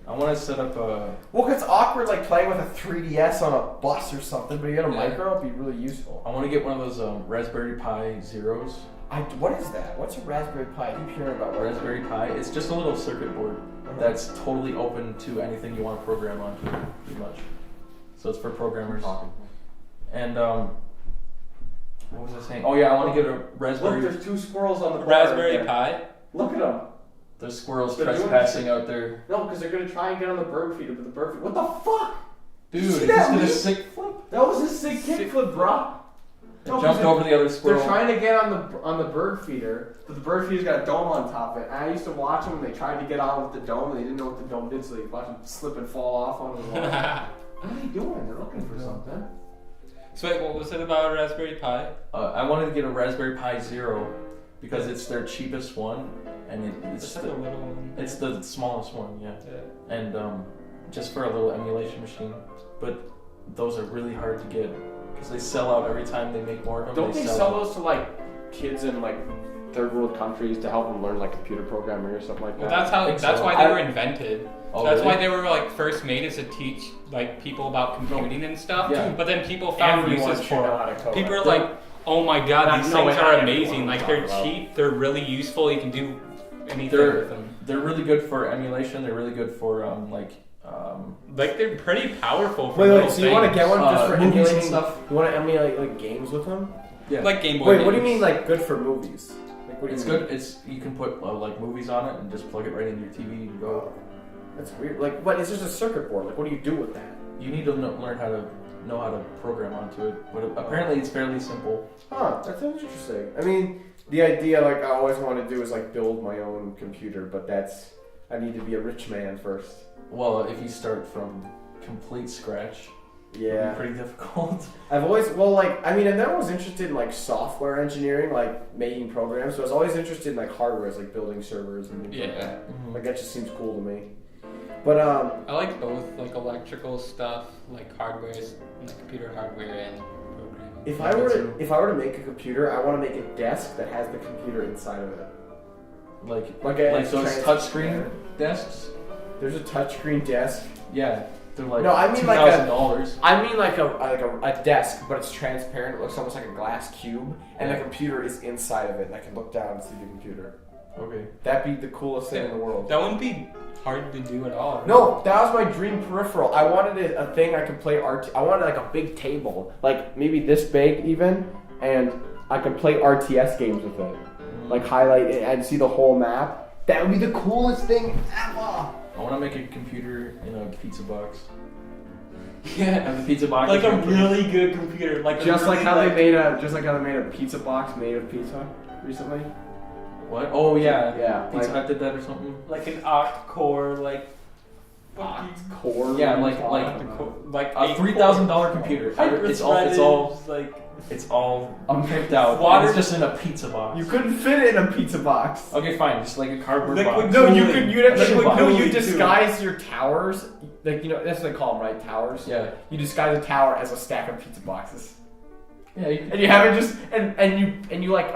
S1: I want to set up a...
S3: Well, it's awkward like playing with a 3DS on a bus or something, but you got a micro, it'd be really useful.
S1: I want to get one of those Raspberry Pi Zeros.
S3: What is that? What's a Raspberry Pi? I keep hearing about
S1: Raspberry Pi. It's just a little circuit board that's totally open to anything you want to program onto, pretty much. So it's for programmers. And what was I saying? Oh yeah, I want to get a Raspberry.
S3: Look, there's two squirrels on the board.
S2: Raspberry Pi.
S3: Look at them.
S1: There's squirrels trespassing out there.
S3: No, because they're gonna try and get on the bird feeder, but the bird feeder. What the fuck?
S1: Dude, he just did a sick flip.
S3: That was a sick kickflip, bro.
S1: It jumped over the other squirrel.
S3: They're trying to get on the bird feeder, but the bird feeder's got a dome on top of it. And I used to watch them when they tried to get on with the dome, and they didn't know what the dome did, so they watched them slip and fall off on the wall. What are they doing? They're looking for something.
S2: So wait, what was it about Raspberry Pi?
S1: I wanted to get a Raspberry Pi Zero because it's their cheapest one, and it's the
S2: little one.
S1: It's the smallest one, yeah. And just for a little emulation machine, but those are really hard to get because they sell out every time they make more of them.
S3: Don't they sell those to like kids in like third world countries to help them learn like computer programming or something like that?
S2: Well, that's why they were invented.
S1: Oh,
S2: that's
S1: really?
S2: why they were like first made is to teach like people about computing and stuff.
S1: Yeah.
S2: But then people found uses for it. People are
S3: Right.
S2: like, oh my god, these things are amazing. Like they're
S3: about.
S2: cheap, they're really useful. You can do anything with them.
S1: They're really good for emulation. They're really good for
S2: like they're pretty powerful for
S3: Wait,
S2: little
S3: so you want to get one just for
S1: movies and
S3: emulating
S1: stuff?
S3: You want to emulate like games with them?
S1: Yeah.
S2: like Game Boy.
S3: Wait,
S2: games.
S3: what do you mean like good for movies? Like what do you
S1: It's
S3: mean?
S1: good. You can put like movies on it and just plug it right into your TV and go.
S3: That's weird. Like, what? It's just a circuit board. Like, what do you do with that?
S1: You need to learn how to know how to program onto it, but apparently it's fairly simple.
S3: Huh? That's interesting. I mean, the idea like I always want to do is like build my own computer, but I need to be a rich man first.
S1: Well, if you start from complete scratch,
S3: Yeah.
S1: it'd be pretty difficult.
S3: I've never was interested in like software engineering, like making programs. So I was always interested in like hardware, like building servers and things like that.
S1: Mhm.
S3: Like that just seems cool to me. But
S2: I like both, like electrical stuff, like hardware, like computer hardware and programming.
S3: if I were to make a computer, I want to make a desk that has the computer inside of it.
S1: Like those touchscreen desks.
S3: There's a touchscreen desk.
S1: Yeah, they're like
S3: No, I mean like
S1: $2,000.
S3: I mean like a desk, but it's transparent. It looks almost like a glass cube, and the computer is inside of it, and I can look down and see the computer.
S1: Okay.
S3: That'd be the coolest thing in the world.
S2: That wouldn't be hard to do at all. Right?
S3: No, that was my dream peripheral. I wanted a thing I could play I wanted like a big table, like maybe this big even, and I could play RTS games with it. Like highlight it and see the whole map. That would be the coolest thing ever.
S1: I want to make a computer in a pizza box.
S2: Yeah,
S1: And the pizza box
S2: like
S1: is
S2: a really good computer, like
S3: Just like how they made a pizza box made of pizza recently.
S1: What? Oh yeah.
S3: Yeah.
S1: Pizza Hut did that or something.
S2: like an octa-core, like
S3: Core.
S1: Yeah, like a $3,000 computer. It's all pimped out.
S2: Water-
S1: It's just in a pizza box.
S3: You couldn't fit it in a pizza box.
S1: Okay, fine. Just like a cardboard
S2: Liquid
S1: box.
S3: No,
S2: Cooling.
S3: you'd have
S1: Liquid
S3: to
S1: cooling,
S3: disguise your towers. Like that's what they call them, right? Towers.
S1: Yeah.
S3: You disguise a tower as a stack of pizza boxes.
S1: Yeah.
S3: And you have it just and you like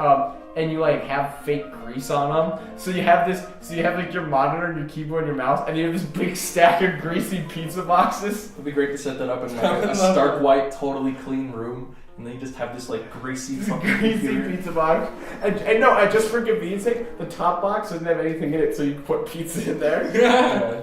S3: and you like have fake grease on them. So you have like your monitor and your keyboard and your mouse, and you have this big stack of greasy pizza boxes.
S1: It'd be great to set that up in like a stark white, totally clean room, and then you just have this like greasy
S3: pizza box. And just for convenience sake, the top box doesn't have anything in it, so you can put pizza in there.
S1: Yeah.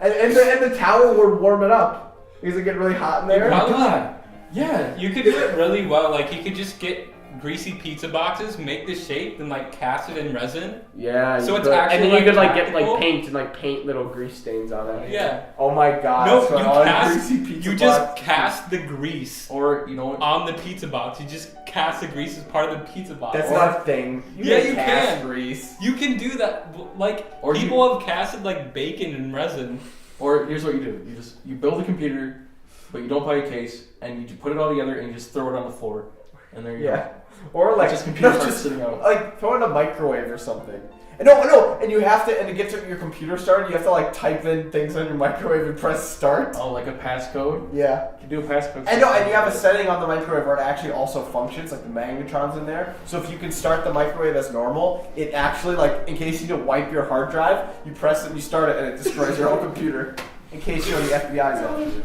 S3: and the towel would warm it up because it get really hot in there.
S1: Oh God. Yeah.
S2: You could do it really well. Like you could just get greasy pizza boxes, make the shape, and like cast it in resin.
S3: Yeah.
S2: So it's actually
S3: and then you could like get
S2: practical.
S3: like paint and like paint little grease stains on it.
S2: Yeah.
S3: Oh my God.
S2: No,
S3: so
S2: you just cast the grease
S1: Or you know
S2: on the pizza box. You just cast the grease as part of the pizza box.
S3: That's not a thing.
S2: You
S3: cast
S2: can.
S3: grease.
S2: You can do that. Like
S1: Or
S2: people have casted like bacon in resin.
S1: Or here's what you do: you build a computer, but you don't buy a case, and you just put it all together and you just throw it on the floor, and there you go.
S3: Or like
S1: just computer starts sitting out.
S3: Like throw it in a microwave or something. And no, and you have to, and to get your computer started, you have to like type in things on your microwave and press start.
S1: Oh, like a passcode?
S3: Yeah.
S1: You do a passcode.
S3: And you have a setting on the microwave where it actually also functions, like the magnetron's in there. So if you can start the microwave as normal, it actually, like, in case you need to wipe your hard drive, you press it and you start it and it destroys your whole computer. In case the FBI's after you.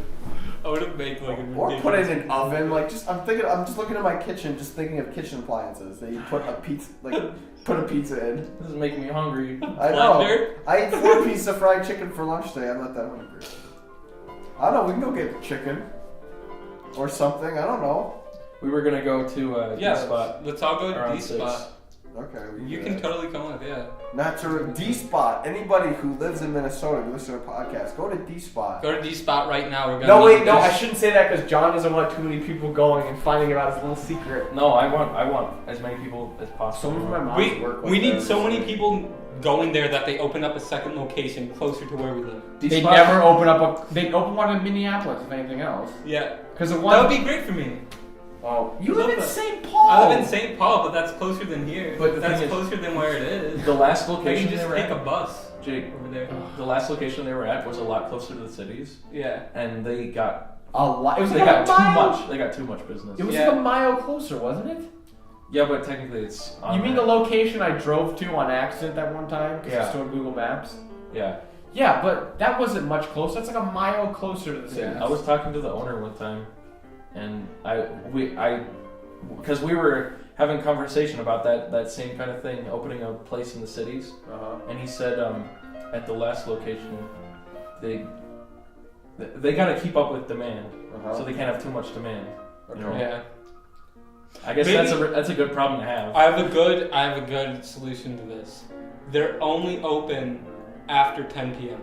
S2: I would have made like a
S3: Or put it in an oven, like I'm just looking at my kitchen, just thinking of kitchen appliances that you put a pizza in.
S1: This is making me hungry.
S3: I know. I ate 4 pieces of fried chicken for lunch today. I'm not that hungry. I don't know. We can go get chicken or something. I don't know.
S1: We were gonna go to D-Spot.
S2: Let's all go to
S1: around
S2: D-Spot.
S1: 6.
S3: Okay.
S2: You can totally come with, yeah.
S3: Not to D-Spot. Anybody who lives in Minnesota who listens to a podcast, go to D-Spot.
S2: Go to D-Spot right now. We're gonna
S3: No, wait, no. I shouldn't say that because John doesn't want too many people going and finding out his little secret.
S1: No, I want as many people as possible.
S3: Some of my mom's work.
S2: We need so many people going there that they open up a second location closer to where we live.
S5: They'd never open up they'd open one in Minneapolis if anything else.
S2: Yeah.
S5: Because
S2: That would be great for me.
S3: Oh,
S5: you
S2: Love
S5: live in
S2: that.
S5: St. Paul.
S2: I live in St. Paul, but that's closer than here.
S1: But the
S2: that's
S1: thing is,
S2: closer than where it is.
S1: The last
S2: I
S1: location
S2: can just
S1: they were
S2: take a
S1: at,
S2: bus
S1: Jake,
S2: over there.
S1: the last location they were at was a lot closer to the cities,
S2: Yeah.
S1: and they got
S3: a lot. It was
S1: they
S3: like
S1: got
S3: a
S1: too
S3: mile.
S1: much. They got too much business.
S3: It was
S2: Yeah.
S3: like a mile closer, wasn't it?
S1: Yeah, but technically it's.
S3: You mean the location I drove to on accident that one time? Because
S1: Yeah.
S3: it's on Google Maps.
S1: Yeah.
S3: Yeah, but that wasn't much closer. That's like a mile closer to the city.
S2: Yeah.
S1: I was talking to the owner one time, and because we were having conversation about that same kind of thing, opening a place in the cities, and he said at the last location they got to keep up with demand, so they can't have too much demand. You know?
S2: Yeah.
S1: I guess
S2: Maybe-
S1: that's a good problem to have.
S2: I have a good solution to this. They're only open after 10 p.m.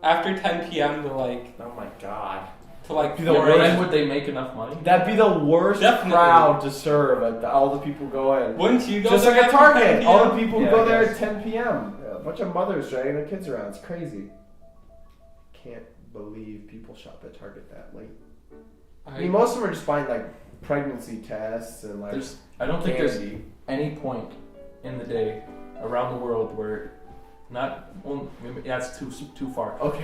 S2: After 10 p.m. to like
S3: Oh my god.
S2: be
S3: the
S1: Yeah,
S3: worst.
S1: then would they make enough money?
S3: That'd be the worst
S2: Definitely.
S3: crowd to serve. All the people go in.
S2: Wouldn't you go
S3: Just
S2: there
S3: like a
S2: after
S3: Target.
S2: 10
S3: All
S2: p.m.?
S3: the people
S1: Yeah,
S3: go
S1: I
S3: there
S1: guess.
S3: at 10 p.m. Yeah, a bunch of mothers dragging their kids around. It's crazy. Can't believe people shop at Target that late. I mean, most of them are just buying like pregnancy tests and like.
S1: I don't think there's
S3: candy.
S1: any point in the day around the world where maybe that's too far.
S3: Okay.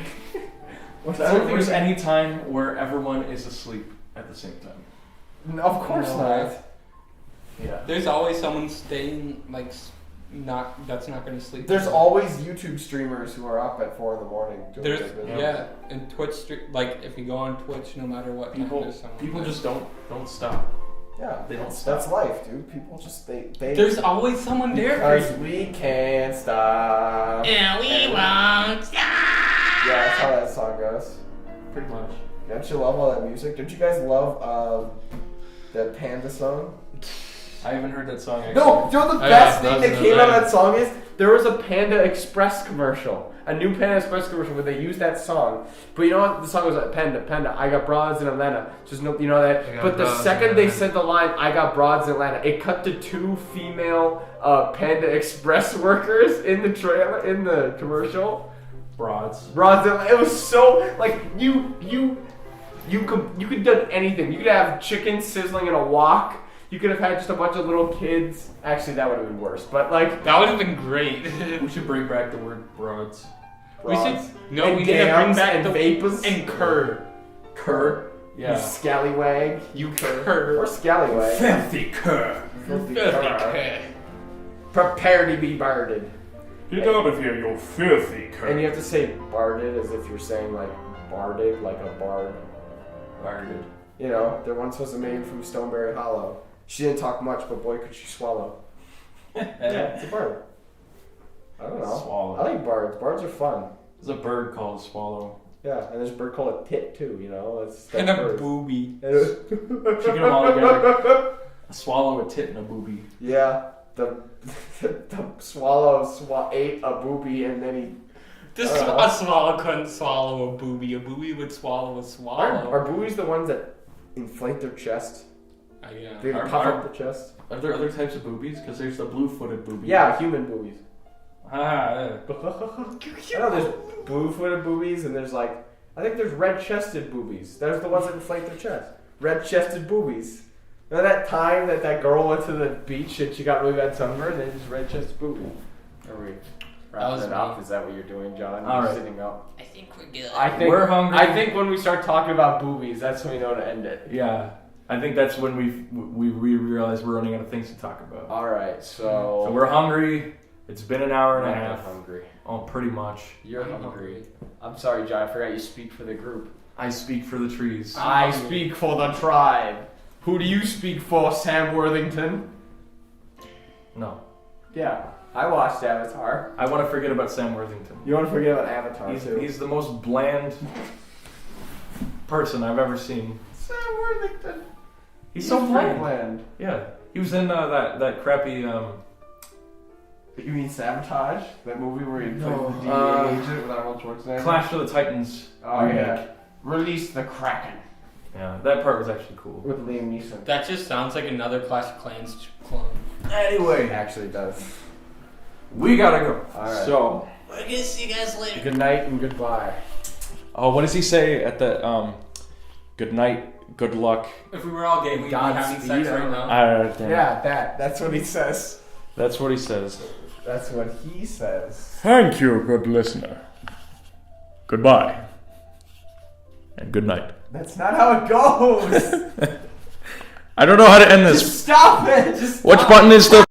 S1: I don't think there's any time where everyone is asleep at the same time.
S3: No, of course
S2: No.
S3: not.
S1: Yeah.
S2: There's always someone staying that's not going to sleep.
S3: There's always YouTube streamers who are up at 4 a.m. doing
S2: There's
S3: their business.
S2: yeah, and Twitch if you go on Twitch, no matter what time, there's someone.
S1: People
S2: there.
S1: just don't stop.
S3: Yeah,
S1: They don't
S3: that's life, dude. People just they.
S2: There's always someone there for
S3: because
S2: you.
S3: we can't stop.
S2: Yeah, we won't stop.
S3: Yeah, that's how that song goes.
S1: Pretty much.
S3: Don't you love all that music? Don't you guys love the Panda song?
S1: I haven't heard that song actually.
S3: No, you know the
S2: Oh,
S3: best
S2: yeah,
S3: thing
S2: those
S3: that
S2: are
S3: came out of
S2: nice.
S3: that song is there was a Panda Express commercial. A new Panda Express commercial where they used that song. But you know what? The song was like, Panda, I got broads in Atlanta. Just no, you know that? But the second they said the line, I got broads in Atlanta, it cut to 2 female Panda Express workers in the trailer, in the commercial.
S1: Broads.
S3: Broads in Atlanta. It was so, like, you could do anything. You could have chicken sizzling in a wok. You could have had just a bunch of little kids. Actually, that would have been worse. But like
S2: That would have been great.
S1: We should bring back the word broads.
S3: broads.
S2: we
S3: And
S2: need to bring
S3: gams
S2: back
S3: and
S2: the
S3: vapors.
S2: and cur.
S1: Cur.
S3: You
S1: Yeah.
S3: scallywag.
S2: You
S3: Or
S2: cur.
S3: scallywag.
S1: Filthy cur.
S3: Filthy
S2: Filthy
S3: cur.
S2: cur.
S3: Prepare to be barded.
S4: Get out of here, you filthy cur.
S3: And you have to say barded as if you're saying like barded, like a bard.
S4: Barded.
S3: You know, there once was a maiden from Stoneberry Hollow. She didn't talk much, but boy could she swallow. Yeah, it's a bard. I don't know.
S4: Swallow.
S3: I like bards. Bards are fun.
S1: There's a bird called swallow.
S3: Yeah, and there's a bird called a tit too, you know? That's
S2: And a
S3: bird.
S2: booby.
S1: Chicken them all together. A swallow, a tit, and a booby.
S3: Yeah, the swallow ate a booby and then
S2: A swallow couldn't swallow a booby. A booby would swallow a swallow.
S3: Are boobies the ones that inflate their chest?
S2: Yeah.
S3: They puff up the chest?
S1: Are there other types of boobies? Because there's the blue-footed booby.
S3: Yeah, human boobies.
S1: Ah,
S3: I know there's blue-footed boobies and there's like, I think there's red-chested boobies. There's the ones that inflate their chest. Red-chested boobies. Remember that time that girl went to the beach and she got really bad sunburn and then just red-chested booby? Are we wrapping it up? Is that what you're doing, John?
S1: All
S3: You're
S1: right.
S3: sitting up.
S2: I think we're good.
S1: We're hungry.
S3: I think when we start talking about boobies, that's when we know to end it.
S4: Yeah. I think that's when we realize we're running out of things to talk about.
S3: Alright, so
S4: We're hungry. It's been an hour and a
S3: I'm
S4: half.
S3: not hungry.
S4: Oh, pretty much.
S3: You're hungry. I'm sorry, John. I forgot you speak for the group.
S4: I speak for the trees.
S3: I speak for the tribe. Who do you speak for, Sam Worthington?
S4: No.
S3: Yeah, I watched Avatar.
S4: I want to forget about Sam Worthington.
S3: You want to forget about Avatar too?
S4: He's the most bland person I've ever seen.
S3: Sam Worthington.
S4: He's so bland.
S3: bland.
S4: Yeah. He was in that crappy
S3: You mean Sabotage? That movie where he
S4: No,
S3: played the DEA agent with Arnold Schwarzenegger?
S4: Clash of the Titans.
S3: Oh
S4: remake.
S3: yeah. Release the Kraken
S4: Yeah, that part was actually cool.
S3: with Liam Neeson.
S2: That just sounds like another Clash of Clans clone.
S3: It
S4: Anyway,
S3: actually does.
S4: we gotta go.
S3: Alright.
S1: So,
S2: I guess see you guys later.
S3: Good night and goodbye.
S1: oh, what does he say at the good night, good luck?
S2: If we were all gay, we'd be having
S3: Godspeed,
S2: sex
S3: I
S2: right
S3: don't
S2: now.
S3: Yeah, that's what he says.
S1: That's what he says.
S3: That's what he says.
S1: Thank you, good listener. Goodbye. And good night.
S3: That's not how it goes.
S1: I don't know how to end this.
S3: Just stop it. Just
S1: Which
S3: stop.
S1: button is the